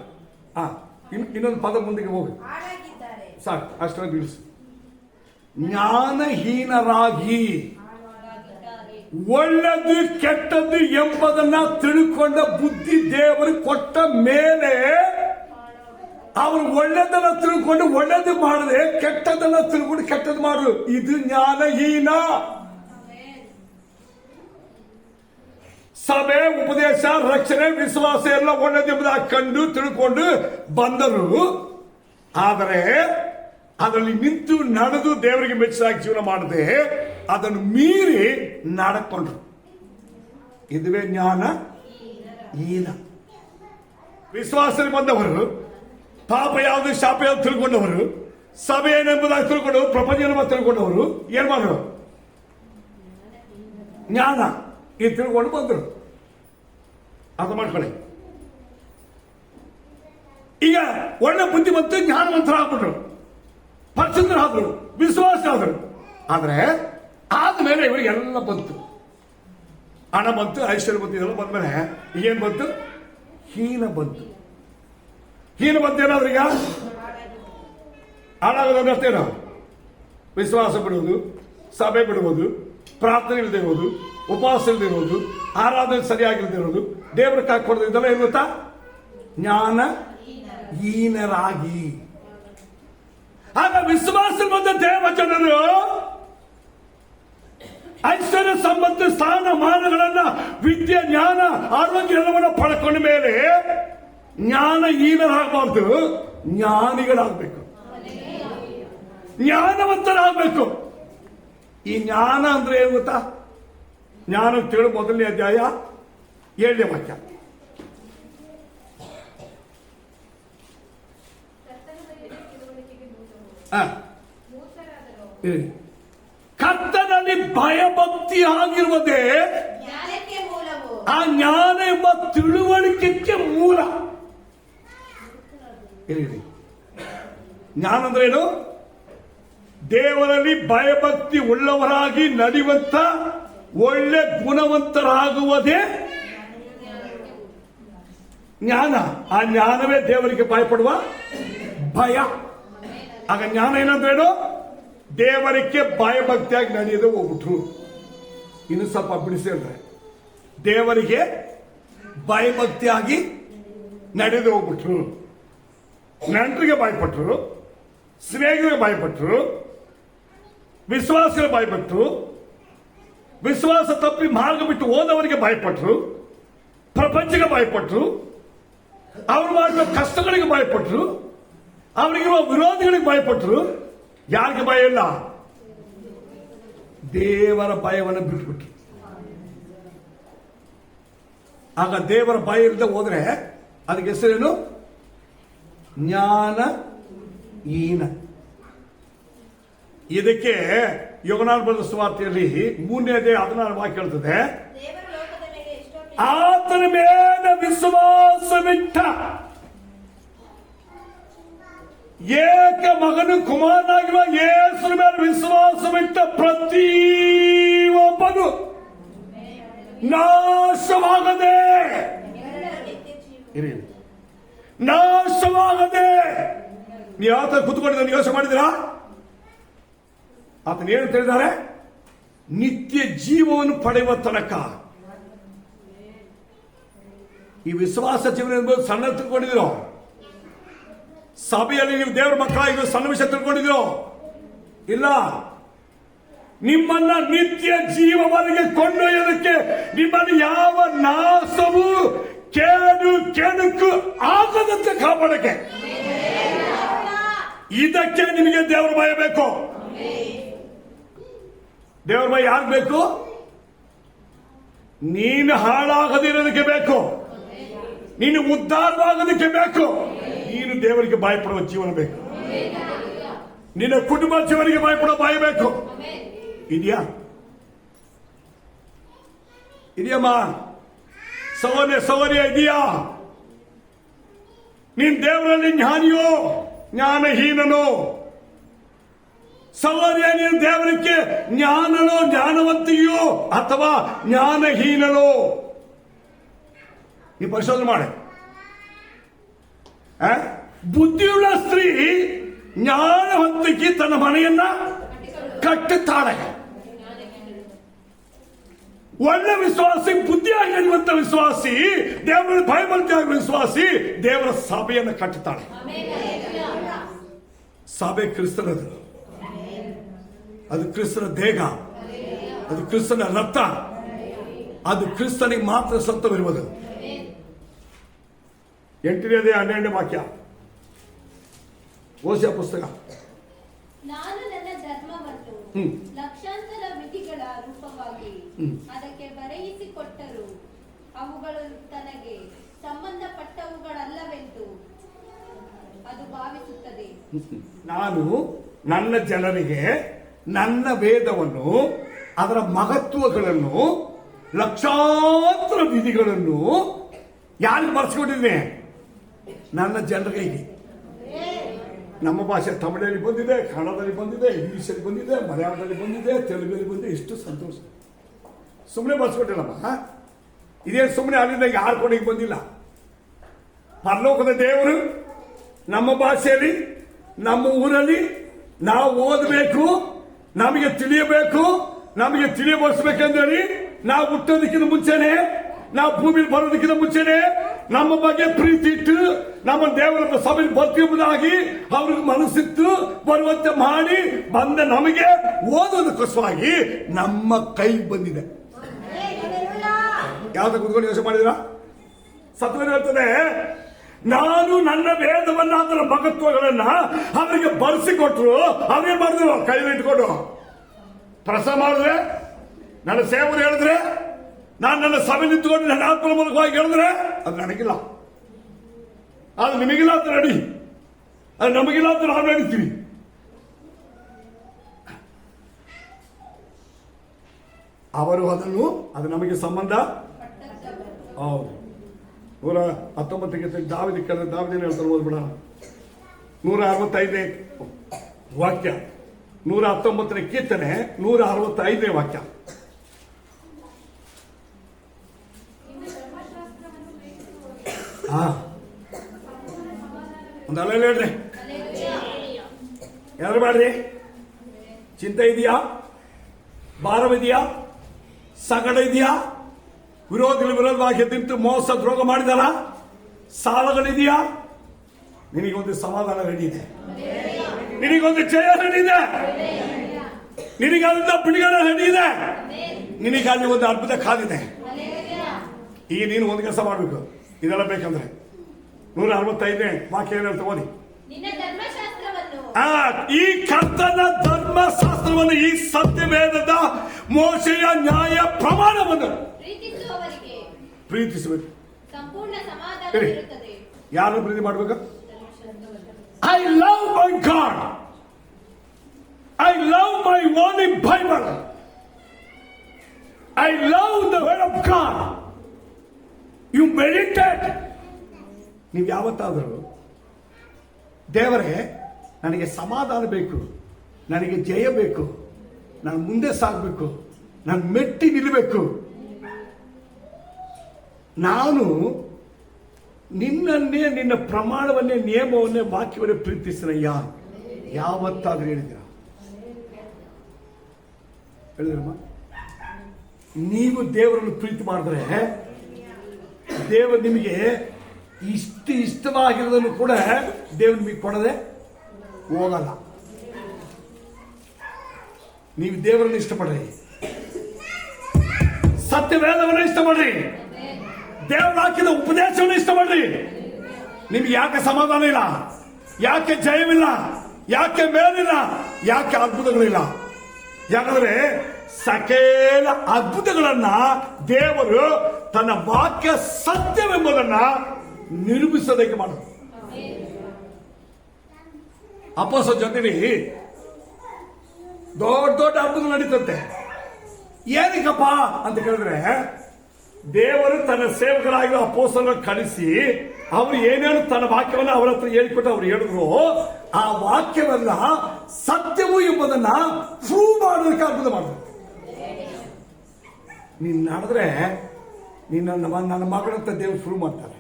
ಇನ್ನೊಂದು ಪದ ಮುಂದಿಗೆ ಹೋಗಿ ಸಾಕು, ಅಷ್ಟರ ಬಿಡಿಸು. ಜ್ಞಾನಹೀನರಾಗಿ ಒಳ್ಳೆದು ಕೆಟ್ಟದ್ದು ಎಂಬುದನ್ನ ತಿಳ್ಕೊಂಡ ಬುದ್ಧಿ ದೇವರು ಕೊಟ್ಟ ಮೇಲೆ ಅವರು ಒಳ್ಳೆದನ್ನ ತಿಳ್ಕೊಂಡು ಒಳ್ಳೇದು ಮಾಡದೆ ಕೆಟ್ಟದನ್ನ ತಿಳ್ಕೊಂಡು ಕೆಟ್ಟದ್ದು ಮಾಡು. ಇದು ಜ್ಞಾನಹೀನ. ಸಭೆ, ಉಪದೇಶ, ರಕ್ಷಣೆ, ವಿಶ್ವಾಸ ಎಲ್ಲ ಒಳ್ಳೆದೆಂಬುದಾಗಿ ಕಂಡು ತಿಳ್ಕೊಂಡು ಬಂದರು. ಆದರೆ ಅದರಲ್ಲಿ ನಿಂತು ನಡೆದು ದೇವರಿಗೆ ಮೆಚ್ಚಾಗಿ ಜೀವನ ಮಾಡದೆ ಅದನ್ನು ಮೀರಿ ನಡ್ಕೊಂಡ್ರು. ಇದುವೇ ಜ್ಞಾನ ಹೀನ. ವಿಶ್ವಾಸದಲ್ಲಿ ಬಂದವರು, ಪಾಪ ಯಾವುದು ಶಾಪ ಯಾವುದು ತಿಳ್ಕೊಂಡವರು, ಸಭೆ ಏನೆಂಬುದಾಗಿ ತಿಳ್ಕೊಂಡವರು, ಪ್ರಪಂಚ ತಿಳ್ಕೊಂಡವರು ಏನ್ ಮಾಡಿದ್ರು? ಜ್ಞಾನ ಇದು ತಿಳ್ಕೊಂಡು ಬಂದರು. ಅರ್ಥ ಮಾಡ್ಕೊಳ್ಳಿ. ಈಗ ಒಳ್ಳೆ ಬುದ್ಧಿವಂತ ಜ್ಞಾನವಂತರಾಗ್ಬಿಟ್ರು, ಪರಿಶುದ್ಧರಾದ್ರು, ವಿಶ್ವಾಸ ಆದ್ರು. ಆದ್ರೆ ಆದ್ಮೇಲೆ ಇವರಿಗೆಲ್ಲ ಬಂತು, ಹಣ ಬಂತು, ಐಶ್ವರ್ಯ ಬಂತು, ಇದೆಲ್ಲ ಬಂದ್ಮೇಲೆ ಏನ್ ಬಂತು? ಹೀನ ಬಂತು. ಹೀನ ಬಂತು ಏನಾದ್ರು? ಈಗ ಹಾಳಾಗೋದಂದ್ರೆ ಅಷ್ಟೇನು? ವಿಶ್ವಾಸ ಬಿಡುವುದು, ಸಭೆ ಬಿಡುವುದು, ಪ್ರಾರ್ಥನೆ ಇಲ್ಲದೆ ಇರೋದು, ಉಪವಾಸ ಇಲ್ಲದೆ ಇರೋದು, ಆರಾಧನೆ ಸರಿಯಾಗಿಲ್ಲದೆ ಇರೋದು, ದೇವರ ಕಾಕೊಡೋದು, ಇದೆಲ್ಲ ಏನು ಗೊತ್ತಾ? ಜ್ಞಾನ ಹೀನರಾಗಿ. ಆಗ ವಿಶ್ವಾಸ ಬಂದ ದೇವಜನರು ಐಶ್ವರ್ಯ ಸಂಬಂಧ ಸ್ಥಾನಮಾನಗಳನ್ನ, ವಿದ್ಯೆ, ಜ್ಞಾನ, ಆರೋಗ್ಯ ಎಲ್ಲವನ್ನ ಪಡ್ಕೊಂಡ ಮೇಲೆ ಜ್ಞಾನಹೀನರಾಗಬಾರ್ದು, ಜ್ಞಾನಿಗಳಾಗಬೇಕು, ಜ್ಞಾನವಂತರಾಗಬೇಕು. ಈ ಜ್ಞಾನ ಅಂದ್ರೆ ಏನು ಗೊತ್ತಾ? ಜ್ಞಾನ ತಿಳು 1ನೇ ಅಧ್ಯಾಯ 7ನೇ ವಾಕ್ಯ. ಕರ್ತನಲ್ಲಿ ಭಯಭಕ್ತಿ ಆಗಿರುವುದೇ ಆ ಜ್ಞಾನ ಎಂಬ ತಿಳುವಳಿಕೆಗೆ ಮೂಲ. ಜ್ಞಾನ ಅಂದ್ರೆ ಏನು? ದೇವರಲ್ಲಿ ಭಯಭಕ್ತಿ ಉಳ್ಳವರಾಗಿ ನಡೆಯುವಂತ ಒಳ್ಳೆ ಗುಣವಂತರಾಗುವುದೇ ಜ್ಞಾನ. ಆ ಜ್ಞಾನವೇ ದೇವರಿಗೆ ಭಯಪಡುವ ಭಯ. ಆಗ ಜ್ಞಾನ ಏನಂದ್ರೇನು? ದೇವರಿಗೆ ಭಯಭಕ್ತಿಯಾಗಿ ನಡೆಯದೆ ಹೋಗ್ಬಿಟ್ರು. ಇನ್ನು ಸ್ವಲ್ಪ ಬಿಡಿಸಿ ಅಂದ್ರೆ, ದೇವರಿಗೆ ಭಯಭಕ್ತಿಯಾಗಿ ನಡೆದು ಹೋಗ್ಬಿಟ್ರು. ನೆಂಟರಿಗೆ ಭಯಪಟ್ರು, ಸ್ನೇಹಿತರಿಗೆ ಭಯಪಟ್ರು, ವಿಶ್ವಾಸಗಳಿಗೆ ಭಯಪಟ್ರು, ವಿಶ್ವಾಸ ತಪ್ಪಿ ಮಾರ್ಗ ಬಿಟ್ಟು ಹೋದವರಿಗೆ ಭಯಪಟ್ರು, ಪ್ರಪಂಚಕ್ಕೆ ಭಯಪಟ್ರು, ಅವರು ಮಾಡುವ ಕಷ್ಟಗಳಿಗೆ ಭಯಪಟ್ರು, ಅವರಿಗಿರುವ ವಿರೋಧಿಗಳಿಗೆ ಭಯಪಟ್ರು. ಯಾರಿಗೆ ಭಯ ಇಲ್ಲ? ದೇವರ ಭಯವನ್ನು ಬಿಟ್ಬಿಟ್ರು. ಆಗ ದೇವರ ಭಯ ಇಲ್ಲದೆ ಹೋದ್ರೆ ಅದಕ್ಕೆ ಹೆಸರೇನು? ಜ್ಞಾನ ಹೀನ. ಇದಕ್ಕೆ ಯೋಗನಾನ್ ಬರೆದ ಸುವಾರ್ತೆಯಲ್ಲಿ 3:16 ವಾಕ್ಯ ಹೇಳ್ತದೆ, ದೇವರು ಲೋಕದ ಮೇಲೆ ಎಷ್ಟೋ ಆತನ ಮೇಲೆ ವಿಶ್ವಾಸವಿಟ್ಟ ಏಕ ಮಗನು ಕುಮಾರನಾಗಿರುವ ಯೇಸುವಿನ ಮೇಲೆ ವಿಶ್ವಾಸವಿಟ್ಟ ಪ್ರತಿಯೊಬ್ಬನು ನಾಶವಾಗದೆ ನಿತ್ಯ ಜೀವ ನಾಶವಾಗದೆ. ನೀವು ಯಾವ ತರ ಕೂತ್ಕೊಂಡಿದ್ದ ಯೋಚನೆ ಮಾಡಿದಿರಾ? ಆತನ ಏನು ಹೇಳಿದ್ದಾರೆ? ನಿತ್ಯ ಜೀವವನ್ನು ಪಡೆಯುವ ತನಕ. ಈ ವಿಶ್ವಾಸ ಜೀವನ ಎಂಬುದು ಸಣ್ಣ ತಿಳ್ಕೊಂಡಿದ್ರು. ಸಭೆಯಲ್ಲಿ ನೀವು ದೇವರ ಮಕ್ಕಳಾಗಿ ಸಣ್ಣ ವಿಷಯ ತಿಳ್ಕೊಂಡಿದ್ರು ಇಲ್ಲ. ನಿಮ್ಮನ್ನ ನಿತ್ಯ ಜೀವವರೆಗೆ ಕೊಂಡೊಯ್ಯೋದಕ್ಕೆ ನಿಮ್ಮನ್ನು ಯಾವ ನಾಶವು ಕೆಡುಕು ಆಗದಂತೆ ಕಾಪಾಡಕ್ಕೆ, ಇದಕ್ಕೆ ನಿಮಗೆ ದೇವರ ಭಯ ಬೇಕು. ದೇವರ ಭಯ ಯಾರು ಬೇಕು? ನೀನು ಹಾಳಾಗದಿರೋದಕ್ಕೆ ಬೇಕು, ನೀನು ಉದ್ಧಾರವಾಗೋದಕ್ಕೆ ಬೇಕು. ನೀನು ದೇವರಿಗೆ ಭಯಪಡುವ ಜೀವನ ಬೇಕು, ನಿನ್ನ ಕುಟುಂಬ ಜೀವನಿಗೆ ಭಯಪಡುವ ಭಯ ಬೇಕು. ಇದೆಯಾ? ಇದೆಯಮ್ಮ? ಸೌರ್ಯ ಇದೆಯಾ? ನೀನ್ ದೇವರಲ್ಲಿ ಜ್ಞಾನಿಯೋ ಜ್ಞಾನಹೀನನೋ? ಸೌರ್ಯ ನೀನು ದೇವರಿಗೆ ಜ್ಞಾನನೋ ಜ್ಞಾನವಂತಿಯೋ ಅಥವಾ ಜ್ಞಾನಹೀನನೋ? ಈ ಪರಿಶೋಧನೆ ಮಾಡಿ. ಬುದ್ಧಿಯುಳ್ಳ ಸ್ತ್ರೀ ಜ್ಞಾನವಂತಿಕೆ ತನ್ನ ಮನೆಯನ್ನ ಕಟ್ಟುತ್ತಾಳೆ. ಒಳ್ಳೆ ವಿಶ್ವಾಸಿ, ಬುದ್ಧಿಯಾಗಿರುವಂತ ವಿಶ್ವಾಸಿ, ದೇವರ ಭಯಭಕ್ತಿಯಾಗಿರುವ ವಿಶ್ವಾಸಿ ದೇವರ ಸಭೆಯನ್ನು ಕಟ್ಟುತ್ತಾಳೆ. ಸಭೆ ಕ್ರಿಸ್ತನದು, ಅದು ಕ್ರಿಸ್ತನ ದೇಹ, ಅದು ಕ್ರಿಸ್ತನ ರಕ್ತ, ಅದು ಕ್ರಿಸ್ತನಿಗೆ ಮಾತ್ರ ಸತ್ವವಿರುವುದು. 8:12 ವಾಕ್ಯ ಓಸಿಯ ಪುಸ್ತಕ. ನಾನು ನನ್ನ ಧರ್ಮವನ್ನು ಲಕ್ಷಾಂತರ ವಿಧಿಗಳ ರೂಪವಾಗಿ ಅದಕ್ಕೆ ಬರೆಯಿಸಿಕೊಟ್ಟರು ಅವುಗಳು ತನಗೆ ಸಂಬಂಧಪಟ್ಟವುಗಳಲ್ಲವೆಂದು ಅದು ಭಾವಿಸುತ್ತದೆ. ನಾನು ನನ್ನ ಜನರಿಗೆ ನನ್ನ ವೇದವನ್ನು, ಅದರ ಮಹತ್ವಗಳನ್ನು, ಲಕ್ಷಾಂತರ ವಿಧಿಗಳನ್ನು ಯಾರಿಗೆ ಬರೆಸಿಕೊಂಡಿದ್ದೇನೆ? ನನ್ನ ಜನರಿಗೆ. ನಮ್ಮ ಭಾಷೆ ತಮಿಳಲ್ಲಿ ಬಂದಿದೆ, ಕನ್ನಡದಲ್ಲಿ ಬಂದಿದೆ, ಇಂಗ್ಲಿಷಲ್ಲಿ ಬಂದಿದೆ, ಮಲಯಾಳದಲ್ಲಿ ಬಂದಿದೆ, ತೆಲುಗಲ್ಲಿ ಬಂದಿದೆ. ಎಷ್ಟು ಸಂತೋಷ! ಸುಮ್ಮನೆ ಬರೆಸ್ಕೊಟ್ಟಿಲ್ಲಮ್ಮ. ಇದೇನು ಸುಮ್ಮನೆ ಅಲ್ಲಿಂದ ಯಾರು ಕೊನೆಗೆ ಬಂದಿಲ್ಲ. ಪರಲೋಕದ ದೇವರು ನಮ್ಮ ಭಾಷೆಯಲ್ಲಿ, ನಮ್ಮ ಊರಲ್ಲಿ ನಾವು ಓದಬೇಕು, ನಮಗೆ ತಿಳಿಯಬೇಕು, ನಮಗೆ ತಿಳಿಯಬಡಿಸ್ಬೇಕೆಂದೇಳಿ ನಾವು ಹುಟ್ಟೋದಕ್ಕಿಂತ ಮುಂಚೆನೆ, ನಾವು ಭೂಮಿಲಿ ಬರೋದಕ್ಕಿಂತ ಮುಂಚೆನೆ ನಮ್ಮ ಬಗ್ಗೆ ಪ್ರೀತಿ ಇಟ್ಟು ನಮ್ಮ ದೇವರ ಸಭೆಯಲ್ಲಿ ಬರ್ತೀವುದಾಗಿ ಅವ್ರಿಗೆ ಮನಸ್ಸಿತ್ತು ಬರುವಂತೆ ಮಾಡಿ ಬಂದ ನಮಗೆ ಓದೋದಕ್ಕೋಸ್ಕರವಾಗಿ ನಮ್ಮ ಕೈ ಬಂದಿದೆ. ಯಾವ್ದು ಕುತ್ಕೊಂಡು ಯೋಚನೆ ಮಾಡಿದಿರಾ? ಸತ್ವನೇ ಹೇಳ್ತದೆ, ನಾನು ನನ್ನ ವೇದವನ್ನ, ಅದರ ಮಹತ್ವಗಳನ್ನ ಅವರಿಗೆ ಬರೆಸಿಕೊಟ್ರು. ಅವ್ರೇನ್ ಮಾಡಿದ್ರು? ಕೈಲಿ ಇಟ್ಕೊಂಡು ಪ್ರಸ ಮಾಡಿದ್ರೆ, ನನ್ನ ಸೇವರು ಹೇಳಿದ್ರೆ, ನಾನು ನನ್ನ ಸಭೆ ನಿಂತುಕೊಂಡು ನನ್ನ ಆತ್ಮ ಮೂಲಕವಾಗಿ ಹೇಳಿದ್ರೆ ಅದು ನನಗಿಲ್ಲ, ಅದು ನಿಮಗಿಲ್ಲ ಅಂತ ನಡಿ, ಅದು ನಮಗಿಲ್ಲ ಅಂತ ನಾವು ನಡೀತೀವಿ. ಅವರು ಅದನ್ನು, ಅದು ನಮಗೆ ಸಂಬಂಧ. ಹೌದು. 119 ದಾವಿದೇನು ಹೇಳ್ತಾರೆ ಓದ್ಬಿಡ. 165ನೇ ವಾಕ್ಯ, 119ನೇ ಕೀರ್ತನೆ 165ನೇ ವಾಕ್ಯ. ಒಂದು ಅಲ್ಲ ಹೇಳ್ರಿ, ಯಾರು ಮಾಡ್ರಿ? ಚಿಂತೆ ಇದೆಯಾ? ಭಾರವಿದೆಯಾ? ಸಗಡ ಇದೆಯಾ? ವಿರೋಧವಾಗಿ ನಿಂತು ಮೋಸ ದ್ರೋಹ ಮಾಡಿದಾರ? ಸಾಲಗಳಿದೆಯಾ? ನಿನಗೊಂದು ಸಮಾಧಾನ ರೆಡಿ ಇದೆ, ನಿನಗೊಂದು ಜಯ ರೆಡಿ ಇದೆ, ನಿನಗಲ್ಲಿಂದ ಬಿಡುಗಡೆ ರೆಡಿ ಇದೆ, ನಿನಗಲ್ಲಿ ಒಂದು ಅದ್ಭುತ ಕಾದಿದೆ. ಈಗ ನೀನು ಒಂದು ಕೆಲಸ ಮಾಡಬೇಕು, ಇದೆಲ್ಲ ಬೇಕಂದ್ರೆ 165ನೇ ವಾಕ್ಯ ಏನು ಹೇಳ್ತಾ ಓದಿ. ಈ ಕರ್ತನ ಧರ್ಮಶಾಸ್ತ್ರವನ್ನು, ಈ ಸತ್ಯವೇದದ ಮೋಶೆಯ ನ್ಯಾಯ ಪ್ರಮಾಣವನ್ನು ಪ್ರೀತಿಸಬೇಕು. ಯಾರು ಪ್ರೀತಿ ಮಾಡಬೇಕು? I love my god. I love my holy Bible. I love the word of God. You meditate. ನೀವು ಯಾವತ್ತಾದರೂ ದೇವರೇ ನನಗೆ ಸಮಾಧಾನ ಬೇಕು, ನನಗೆ ಜಯ ಬೇಕು, ನಾನು ಮುಂದೆ ಸಾಗಬೇಕು, ನಾನು ಮೆಟ್ಟಿ ನಿಲ್ಲಬೇಕು, ನಾನು ನಿನ್ನನ್ನೇ, ನಿನ್ನ ಪ್ರಮಾಣವನ್ನೇ, ನಿಯಮವನ್ನೇ, ವಾಕ್ಯವನ್ನೇ ಪ್ರೀತಿಸಿನಯ್ಯ, ಯಾವತ್ತಾದ್ರೂ ಹೇಳಿದ್ದೀರ? ಹೇಳಿದ್ರಮ್ಮ? ನೀವು ದೇವರನ್ನು ಪ್ರೀತಿ ಮಾಡಿದ್ರೆ ದೇವರು ನಿಮಗೆ ಇಷ್ಟವಾಗಿರೋದನ್ನು ಕೂಡ ದೇವರು ನಿಮಗೆ ಕೊಡದೆ ಹೋಗಲ್ಲ. ನೀವು ದೇವರನ್ನು ಇಷ್ಟಪಡ್ರಿ, ಸತ್ಯವೇದವನ್ನು ಇಷ್ಟಪಡ್ರಿ, ದೇವರ ಹಾಕಿದ ಉಪದೇಶವನ್ನು ಇಷ್ಟಪಡ್ರಿ. ನಿಮ್ಗೆ ಯಾಕೆ ಸಮಾಧಾನ ಇಲ್ಲ, ಯಾಕೆ ಜಯವಿಲ್ಲ, ಯಾಕೆ ಮೇಲಿಲ್ಲ, ಯಾಕೆ ಅದ್ಭುತಗಳಿಲ್ಲ? ಯಾಕಂದ್ರೆ ಸಕಲ ಅದ್ಭುತಗಳನ್ನ ದೇವರು ತನ್ನ ವಾಕ್ಯ ಸತ್ಯವೆಂಬುದನ್ನ ನಿರೂಪಿಸೋದಕ್ಕೆ ಮಾಡೋದು. ಅಪೊಸ್ತಲರ ಜೊತೆಲಿ ದೊಡ್ಡ ದೊಡ್ಡ ಅದ್ಭುತ ನಡೀತಂತೆ. ಏನಕ್ಕಪ್ಪ ಅಂತ ಕೇಳಿದ್ರೆ, ದೇವರು ತನ್ನ ಸೇವಕರಾಗಿರೋ ಅಪೊಸ್ತಲರನ್ನು ಕಳಿಸಿ ಅವರು ಏನೇನು ತನ್ನ ವಾಕ್ಯವನ್ನು ಅವರ ಹತ್ರ ಹೇಳಿಕೊಟ್ಟು ಅವ್ರು ಹೇಳಿದ್ರು, ಆ ವಾಕ್ಯವನ್ನ ಸತ್ಯವು ಎಂಬುದನ್ನ ಪ್ರೂವ್ ಮಾಡೋದಕ್ಕೆ ಅದ್ಭುತ ಮಾಡಿದ್ರು. ನೀನ್ ನಡೆದ್ರೆ ನನ್ನ ಮಗಳಂತ ದೇವರು ಪ್ರೂವ್ ಮಾಡ್ತಾರೆ.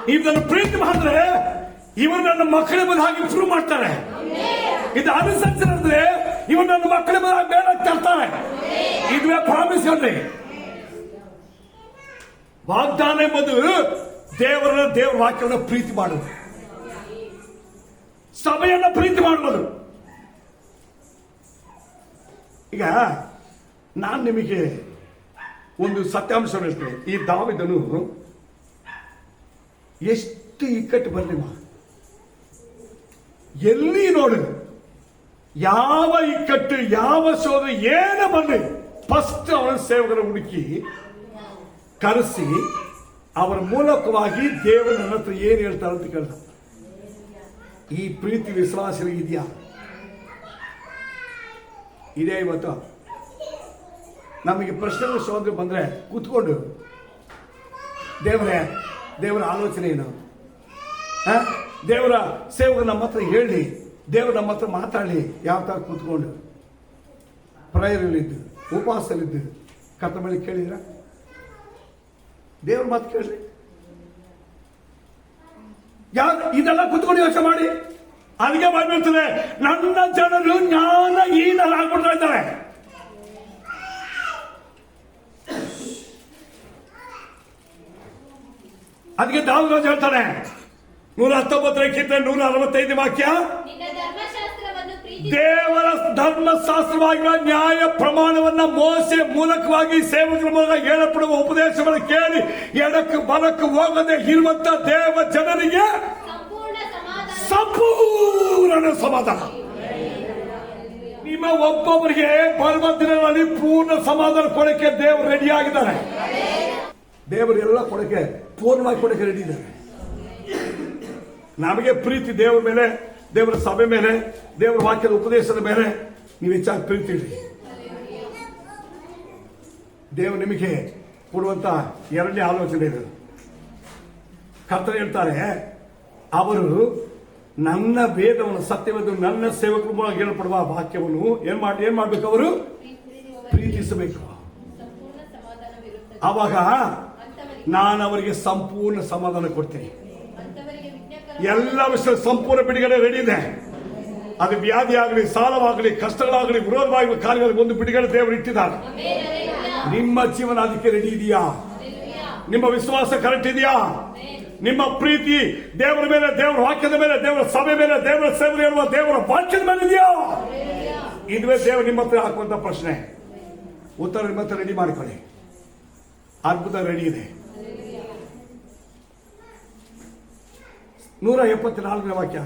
ನೀವು ನನ್ನ ಪ್ರೀತಿ ಮಾಡಿದ್ರೆ ಇವರು ನನ್ನ ಮಕ್ಕಳ ಬಂದ ಹಾಗೆ ಪ್ರೂವ್ ಮಾಡ್ತಾರೆ. ಇದು ಅನುಸರಿಸಿದ್ರೆ ಇವರು ನನ್ನ ಮಕ್ಕಳ ಬಂದ ಬೇಡ ತರ್ತಾರೆ. ಇದುವೇ ಪ್ರಾಮಿಸ್ ಅಲ್ರಿ. ವಾಗ್ದಾನ ಎಂಬುದು ದೇವರ ವಾಕ್ಯವನ್ನು ಪ್ರೀತಿ ಮಾಡುವುದು, ಸಭೆಯನ್ನ ಪ್ರೀತಿ ಮಾಡುವುದು. ಈಗ ನಾನು ನಿಮಗೆ ಒಂದು ಸತ್ಯಾಂಶವನ್ನು ಹೇಳ್ತೇನೆ. ಈ ದಾವೀದನು ಎಷ್ಟು ಇಕ್ಕಟ್ಟು ಬರಲಿಲ್ಲ, ಎಲ್ಲಿ ನೋಡು, ಯಾವ ಇಕ್ಕಟ್ಟು, ಯಾವ ಶೋಧನೆ ಏನ ಬರಲಿ, ಫಸ್ಟ್ ಅವನ ಸೇವಕರ ಹುಡುಕಿ ಕರೆಸಿ ಅವರ ಮೂಲಕವಾಗಿ ದೇವರು ನನ್ನ ಹತ್ರ ಏನು ಹೇಳ್ತಾರೆ ಅಂತ ಕೇಳ್ದ. ಈ ಪ್ರೀತಿ ವಿಶ್ವಾಸ ಇದೆಯಾ? ಇದೇ ಇವತ್ತು ನಮಗೆ ಪ್ರಶ್ನೆಗಳು ಶೋಧನೆ ಬಂದ್ರೆ ಕೂತ್ಕೊಂಡು ದೇವರ ಆಲೋಚನೆ ಏನು, ದೇವರ ಸೇವಕ ನಮ್ಮ ಹತ್ರ ಹೇಳಿ, ದೇವರು ನಮ್ಮ ಹತ್ರ ಮಾತಾಡಲಿ, ಯಾವ ತರ ಕೂತ್ಕೊಂಡು ಪ್ರೇಯರಲ್ಲಿದ್ದು ಉಪವಾಸದಲ್ಲಿದ್ದು ಕರ್ತ ಮೇಲೆ ಕೇಳಿದ್ರ? ದೇವ್ರ ಮಾತು ಕೇಳ್ರಿ. ಇದೆಲ್ಲ ಕುತ್ಕೊಂಡು ಯೋಚನೆ ಮಾಡಿ. ಅದಕ್ಕೆ ಬಂದಿರ್ತದೆ, ನನ್ನ ಜನರು ಜ್ಞಾನಹೀನರಾಗ್ಬಿಡ್ತಾ ಇದ್ದಾರೆ. ಅದಕ್ಕೆ ದಾವೀದ ಹೇಳ್ತಾನೆ 119 165 ವಾಕ್ಯ, ದೇವರ ಧರ್ಮಶಾಸ್ತ್ರವಾಗಿರುವ ನ್ಯಾಯ ಪ್ರಮಾಣವನ್ನ ಮೋಸೆ ಮೂಲಕವಾಗಿ ಸೇವಕರ ಮೂಲಕ ಹೇಳಪಡುವ ಉಪದೇಶವನ್ನು ಕೇಳಿ ಎಡಕ್ಕೆ ಬಲಕ್ಕೆ ಹೋಗದೆ ಇರುವಂತ ದೇವ ಜನರಿಗೆ ಸಂಪೂರ್ಣ ಸಮಾಧಾನ. ನಿಮ್ಮ ಒಬ್ಬೊಬ್ಬರಿಗೆ ಬರುವ ದಿನಗಳಲ್ಲಿ ಪೂರ್ಣ ಸಮಾಧಾನ ಕೊಡಕ್ಕೆ ದೇವರು ರೆಡಿ ಆಗಿದ್ದಾರೆ. ದೇವರು ಎಲ್ಲ ಕೊಡಕ್ಕೆ ಪೂರ್ಣವಾಗಿ ಕೊಡಕ್ಕೆ ರೆಡಿ ಇದ್ದಾರೆ. ನಮಗೆ ಪ್ರೀತಿ ದೇವರ ಮೇಲೆ, ದೇವರ ಸಭೆ ಮೇಲೆ, ದೇವರ ವಾಕ್ಯದ ಉಪದೇಶದ ಮೇಲೆ ನೀವು ಹೆಚ್ಚಾಗಿ ಪ್ರೀತಿ ಇಡ್ರಿ. ದೇವರು ನಿಮಗೆ ಕೊಡುವಂತ ಎರಡನೇ ಆಲೋಚನೆ ಇದೆ. ಕರ್ತರು ಹೇಳ್ತಾರೆ, ಅವರು ನನ್ನ ವೇದವನ್ನು ಸತ್ಯವೇದ ನನ್ನ ಸೇವಕರ ಮೂಲಕ ಹೇಳಪಡುವ ವಾಕ್ಯವನ್ನು ಏನ್ ಮಾಡ್ಬೇಕು? ಅವರು ಪ್ರೀತಿಸಬೇಕು. ಆವಾಗ ನಾನು ಅವರಿಗೆ ಸಂಪೂರ್ಣ ಸಮಾಧಾನ ಕೊಡ್ತೀನಿ. ಎಲ್ಲ ವಿಷಯ ಸಂಪೂರ್ಣ ಬಿಡುಗಡೆ ರೆಡಿ ಇದೆ. ಅದು ವ್ಯಾಧಿ ಆಗಲಿ, ಸಾಲವಾಗಲಿ, ಕಷ್ಟಗಳಾಗಲಿ, ವಿರೋಧವಾಗಲಿ, ಕಾರ್ಯಗಳಿಗೆ ಒಂದು ಬಿಡುಗಡೆ ದೇವರು ಇಟ್ಟಿದ್ದಾರೆ. ನಿಮ್ಮ ಜೀವನ ಅದಕ್ಕೆ ರೆಡಿ ಇದೆಯಾ? ನಿಮ್ಮ ವಿಶ್ವಾಸ ಕರೆಕ್ಟ್ ಇದೆಯಾ? ನಿಮ್ಮ ಪ್ರೀತಿ ದೇವರ ಮೇಲೆ, ದೇವರ ವಾಕ್ಯದ ಮೇಲೆ, ದೇವರ ಸಭೆ ಮೇಲೆ, ದೇವರ ಸೇವೆ ಇರುವ ದೇವರ ವಾಕ್ಯದ ಮೇಲೆ ಇದೆಯಾ? ಇದುವೇ ದೇವರು ನಿಮ್ಮ ಹತ್ರ ಹಾಕುವಂತ ಪ್ರಶ್ನೆ. ಉತ್ತರ ನಿಮ್ಮ ಹತ್ರ ರೆಡಿ ಮಾಡಿಕೊಳ್ಳಿ. ಅದ್ಭುತ ರೆಡಿ ಇದೆ. 174ನೇ ವಾಕ್ಯ,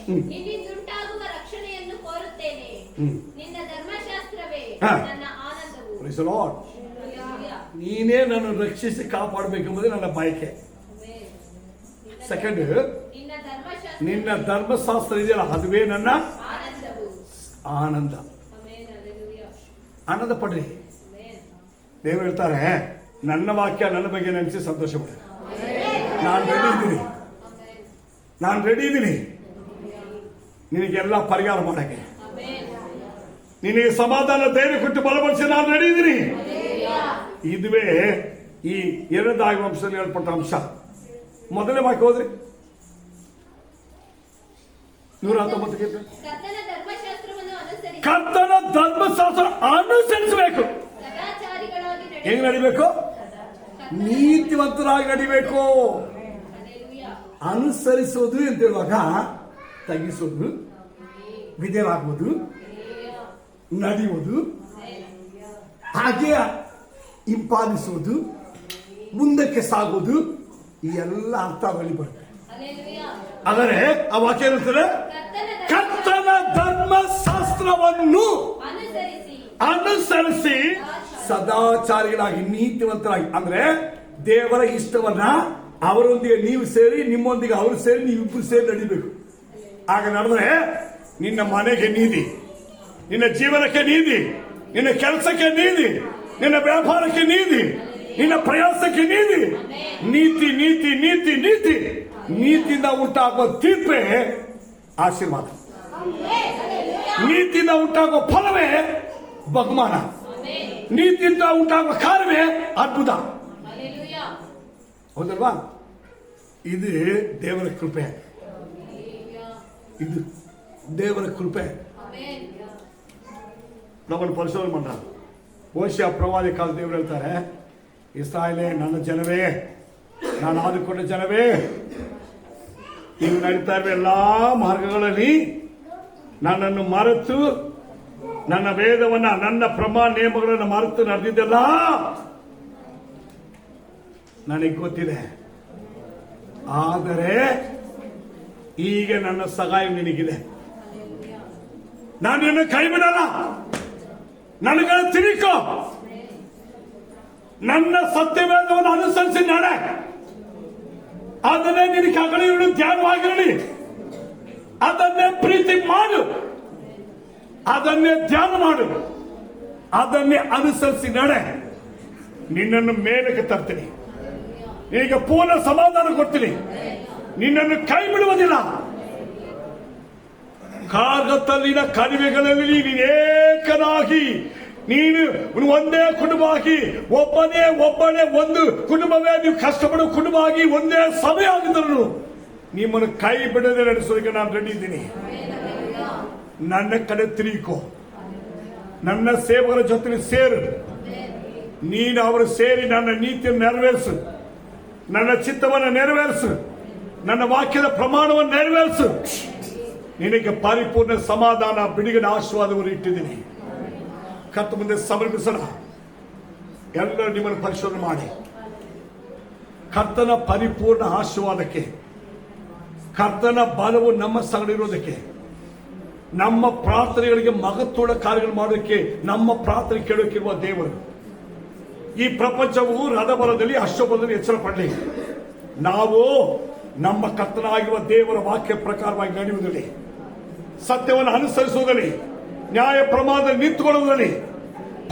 ನಿನ್ನಿಂದುಂಟಾಗುವ ರಕ್ಷಣೆಯನ್ನು ಕೋರುತ್ತೇನೆ, ನಿನ್ನ ಧರ್ಮಶಾಸ್ತ್ರವೇ ನನ್ನ ಆನಂದವು. Price the lord. ನೀನೇ ನನ್ನ ರಕ್ಷಿಸಿ ಕಾಪಾಡಬೇಕೆಂಬುದೇ ನನ್ನ ಬಯಕೆ. ಸೆಕೆಂಡ್, ನಿನ್ನ ಧರ್ಮಶಾಸ್ತ್ರ ನಿನ್ನ ಧರ್ಮಶಾಸ್ತ್ರ ಇದೆಯಲ್ಲ ಅದುವೇ ನನ್ನ ಆನಂದವು. ಆನಂದ. ಆಮೆನ್. ಹಲ್ಲೆಲೂಯಾ. ಆನಂದ ಪಡ್ರಿ. ಆಮೆನ್. ದೇವರು ಹೇಳ್ತಾರೆ, ನನ್ನ ವಾಕ್ಯ ನನ್ನ ಬಗ್ಗೆ ನೆನೆಸಿ ಸಂತೋಷ ಪಡ್ರಿ. ಆಮೆನ್. ನಾನು ರೆಡಿ ಇದ್ದೀನಿ, ಆಮೆನ್. ನಾನು ರೆಡಿ ಇದ್ದೀನಿ ನಿನಗೆಲ್ಲ ಪರಿಹಾರ ಮಾಡಕ್ಕೆ. ಆಮೆನ್. ನಿನಗೆ ಸಮಾಧಾನ ಧೈರ್ಯ ಕೊಟ್ಟು ಬಲಪಡಿಸಿ ನಾನು ರೆಡಿ ಇದ್ದೀನಿ. ಹಲ್ಲೆಲೂಯಾ. ಇದುವೇ ಈ 2 ಆದಿಕಾಂಡದಲ್ಲಿ ಹೇಳ್ಪಟ್ಟ ಅಂಶ. ಮೊದಲನೇ ವಾಕ್ಯ ಹೋದ್ರಿ 119. ಕರ್ತನ ಧರ್ಮಶಾಸ್ತ್ರವನ್ನು ಅನುಸರಿಸಿ ಕರ್ತನ ಧರ್ಮಶಾಸ್ತ್ರ ಅನುಸರಿಸಬೇಕು. ಸದಾಚಾರಿಗಳಾಗಿ ಹೆಂಗ್ ನಡಿಬೇಕು? ನೀತಿವಂತರಾಗಿ ನಡಿಬೇಕು. ಹಲ್ಲೆಲೂಯಾ. ಅನುಸರಿಸೋದು ಅಂತ ಹೇಳುವಾಗ ತಗ್ಗಿಸೋದು, ವಿಧೇಯರಾಗುವುದು, ಹಲ್ಲೆಲೂಯಾ. ನಡೆಯುವುದು, ಹಲ್ಲೆಲೂಯಾ. ಹಾಗೆ ಹಿಂಪಾಲಿಸುವುದು, ಮುಂದಕ್ಕೆ ಸಾಗುವುದು, ಈ ಎಲ್ಲ ಅರ್ಥ ಅದರಲ್ಲಿ ಬರುತ್ತೆ. ಹಲ್ಲೆಲೂಯಾ. ಆದರೆ ಆ ವಾಕ್ಯ ಇರುತ್ತದೆ, ಕರ್ತನ ಧರ್ಮಶಾಸ್ತ್ರವನ್ನು ಅನುಸರಿಸಿ ಸದಾಚಾರಿಗಳಾಗಿ ನೀತಿವಂತರಾಗಿ. ಅಂದ್ರೆ ದೇವರ ಇಷ್ಟವನ್ನ ಅವರೊಂದಿಗೆ ನೀವು ಸೇರಿ, ನಿಮ್ಮೊಂದಿಗೆ ಅವರು ಸೇರಿ, ನೀವಿಬ್ಬರು ಸೇರಿ ನಡಿಬೇಕು. ಆಗ ನಡೆದ್ರೆ ನಿನ್ನ ಮನೆಗೆ ನೀತಿ, ನಿನ್ನ ಜೀವನಕ್ಕೆ ನೀತಿ, ನಿನ್ನ ಕೆಲಸಕ್ಕೆ ನೀತಿ, ನಿನ್ನ ವ್ಯಾಪಾರಕ್ಕೆ ನೀತಿ, ನಿನ್ನ ಪ್ರಯಾಸಕ್ಕೆ ನೀತಿ. ನೀತಿ ನೀತಿ ನೀತಿ ನೀತಿ ನೀತಿಯಿಂದ ಉಂಟಾಗುವ ತೀರ್ಪೇ ಆಶೀರ್ವಾದ. ನೀತಿಯಿಂದ ಉಂಟಾಗುವ ಫಲವೇ ಬಹುಮಾನ. ನೀತಿಯಿಂದ ಉಂಟಾಗುವ ಕಾರ್ಯವೇ ಅದ್ಭುತ. ಹಲ್ಲೆಲೂಯಾ. ಹೌದಲ್ವಾ? ಇದು ದೇವರ ಕೃಪೆ. ಇದು ದೇವರ ಕೃಪೆ. ಆಮೆನ್. ನಮ್ಮನ್ನು ಪರಿಶೋಧನೆ ಮಾಡ. ಹೋಶಿಯ ಪ್ರವಾದಿ ಕಾಲ ದೇವರು ಹೇಳ್ತಾರೆ, ಇಸ್ರಾಯೇಲೇ ನನ್ನ ಜನವೇ, ನಾನು ಆದುಕೊಂಡ ಜನವೇ, ನೀವು ನಡೀತಾ ಇರುವ ಎಲ್ಲಾ ಮಾರ್ಗಗಳಲ್ಲಿ ನನ್ನನ್ನು ಮರೆತು, ನನ್ನ ವೇದವನ್ನ, ನನ್ನ ಪ್ರಮಾಣ ನಿಯಮಗಳನ್ನು ಮರೆತು ನಡೆದಿದ್ದೆಲ್ಲ ನನಗೆ ಗೊತ್ತಿದೆ. ಆದರೆ ಈಗ ನನ್ನ ಸಹಾಯ ನಿನಗಿದೆ. ನಾನು ನಿನ್ನ ಕೈ ಬಿಡಲ್ಲ. ನನಗೆ ತಿರುಕೋ, ನನ್ನ ಸತ್ಯವೇದವನ್ನು ಅನುಸರಿಸಿ ನಡೆ. ಅದನ್ನೇ ನಿನಗೆ ಕಗಳಿರು ಧ್ಯಾನವಾಗಿರಲಿ. ಅದನ್ನೇ ಪ್ರೀತಿ ಮಾಡು, ಅದನ್ನೇ ಧ್ಯಾನ ಮಾಡು, ಅದನ್ನೇ ಅನುಸರಿಸಿ ನಡೆ. ನಿನ್ನನ್ನು ಮೇಲಕ್ಕೆ ತರ್ತೀನಿ, ನಿನಗೆ ಪೂರ್ಣ ಸಮಾಧಾನ ಕೊಡ್ತೀನಿ, ನಿನ್ನನ್ನು ಕೈ ಬಿಡುವುದಿಲ್ಲ. ಕಾರ್ಗತ್ತಲ್ಲಿನ ಕಣಿವೆಗಳಲ್ಲಿ ನೀನು ಏಕನಾಗಿ, ನೀನು ಒಂದೇ ಕುಟುಂಬವಾಗಿ, ಒಬ್ಬನೇ ಒಂದು ಕುಟುಂಬವೇ, ನೀವು ಕಷ್ಟಪಡುವ ಕುಟುಂಬವಾಗಿ ಒಂದೇ ಸಭೆ ಆಗಿದ್ದರು ನಿಮ್ಮನ್ನು ಕೈ ಬಿಡದೆ ನಡೆಸೋದಕ್ಕೆ ನಾನು ರೆಡಿ ಇದ್ದೀನಿ. ನನ್ನ ಕಡೆ ತಿರುಗಿಕೋ, ನನ್ನ ಸೇವಕರ ಜೊತೆ ಸೇರು, ನೀನು ಅವರು ಸೇರಿ ನನ್ನ ನೀತಿಯನ್ನು ನೆರವೇರಿಸು, ನನ್ನ ಚಿತ್ತವನ್ನು ನೆರವೇರಿಸು, ನನ್ನ ವಾಕ್ಯದ ಪ್ರಮಾಣವನ್ನು ನೆರವೇರಿಸು. ನಿನಗೆ ಪರಿಪೂರ್ಣ ಸಮಾಧಾನ, ಬಿಡುಗಡೆ, ಆಶೀರ್ವಾದವನ್ನು ಇಟ್ಟಿದ್ದೀನಿ. ಕರ್ತ ಮುಂದೆ ಸಮರ್ಪಿಸೋಣ. ಎಲ್ಲರೂ ನಿಮ್ಮನ್ನು ಪರಿಶೋಧನೆ ಮಾಡಿ ಕರ್ತನ ಪರಿಪೂರ್ಣ ಆಶೀರ್ವಾದಕ್ಕೆ, ಕರ್ತನ ಬಲವು ನಮ್ಮ ಸಂಗಡಿರೋದಕ್ಕೆ, ನಮ್ಮ ಪ್ರಾರ್ಥನೆಗಳಿಗೆ ಮಹತ್ವದ ಕಾರ್ಯಗಳು ಮಾಡೋದಕ್ಕೆ, ನಮ್ಮ ಪ್ರಾರ್ಥನೆ ಕೇಳೋಕ್ಕಿರುವ ದೇವರು ಈ ಪ್ರಪಂಚವು ರಥಬಲದಲ್ಲಿ ಅಶ್ವಬಲದಲ್ಲಿ ಎಚ್ಚರ ಪಡಲಿ. ನಾವು ನಮ್ಮ ಕರ್ತನಾಗಿರುವ ದೇವರ ವಾಕ್ಯ ಪ್ರಕಾರವಾಗಿ ನಡೆಯುವುದರಲ್ಲಿ, ಸತ್ಯವನ್ನು ಅನುಸರಿಸುವುದರಲ್ಲಿ, ನ್ಯಾಯ ಪ್ರಮಾಣದಲ್ಲಿ ನಿಂತುಕೊಳ್ಳುವುದರಲ್ಲಿ,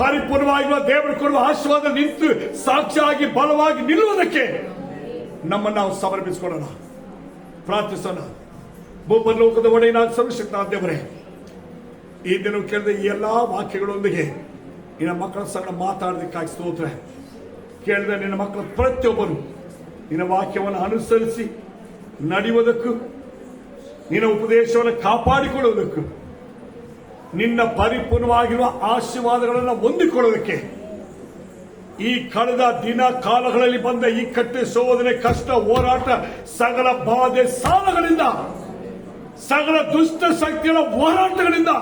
ಪರಿಪೂರ್ಣವಾಗಿರುವ ದೇವರು ಕೊಡುವ ಆಶೀರ್ವಾದ ನಿಂತು ಸಾಕ್ಷಿಯಾಗಿ ಬಲವಾಗಿ ನಿಲ್ಲುವುದಕ್ಕೆ ನಮ್ಮನ್ನು ನಾವು ಸಮರ್ಪಿಸಿಕೊಳ್ಳೋಣ. ಪ್ರಾರ್ಥಿಸೋಣ. ಭೂಪರಲೋಕದ ಒಡೆಯನಾದ ಸರ್ವಶಕ್ತ ದೇವರೇ, ಈ ದಿನ ಕೇಳಿದ ಈ ಎಲ್ಲಾ ವಾಕ್ಯಗಳೊಂದಿಗೆ ನಿನ್ನ ಮಕ್ಕಳ ಸಂಗಡ ಮಾತಾಡೋದಕ್ಕಾಗಿ ಸ್ತೋತ್ರ. ಕೇಳಿದ ನಿನ್ನ ಮಕ್ಕಳ ಪ್ರತಿಯೊಬ್ಬರು ನಿನ್ನ ವಾಕ್ಯವನ್ನು ಅನುಸರಿಸಿ ನಡೆಯುವುದಕ್ಕೂ, ನಿನ್ನ ಉಪದೇಶವನ್ನು ಕಾಪಾಡಿಕೊಳ್ಳುವುದಕ್ಕೂ, ನಿನ್ನ ಪರಿಪೂರ್ಣವಾಗಿರುವ ಆಶೀರ್ವಾದಗಳನ್ನು ಹೊಂದಿಕೊಳ್ಳುವುದಕ್ಕೆ, ಈ ಕಳೆದ ದಿನ ಕಾಲಗಳಲ್ಲಿ ಬಂದ ಈ ಕಟ್ಟೆ ಶೋಧನೆ, ಕಷ್ಟ, ಹೋರಾಟ, ಸಕಲ ಬಾಧೆ, ಸಾಲಗಳಿಂದ, ಸಕಲ ದುಷ್ಟ ಶಕ್ತಿಗಳ ಹೋರಾಟಗಳಿಂದ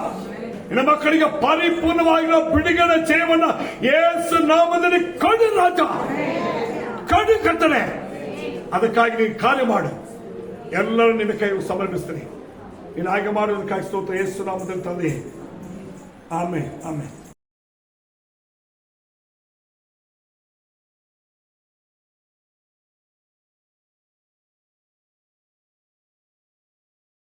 ನಿನ್ನ ಮಕ್ಕಳಿಗೆ ಪರಿಪೂರ್ಣವಾಗಿರುವ ಬಿಡುಗಡೆ ಜಯವನ್ನು ಯೇಸು ನಾಮದಲ್ಲಿ ಕೊಡು ರಾಜ, ಕೊಡು ಕರ್ತನೆ. ಅದಕ್ಕಾಗಿ ನೀನು ಕಾರ್ಯ ಮಾಡು. ಎಲ್ಲರೂ ನಿನ್ನ ಕೈ ಸಮರ್ಪಿಸ್ತೀನಿ. ನೀನು ಹಾಗೆ ಮಾಡುವುದಕ್ಕಾಗಿ ಸ್ತೋತ್ರ ಯೇಸು ನಾಮದಲ್ಲಿ ತಂದೆ. Amen, amen.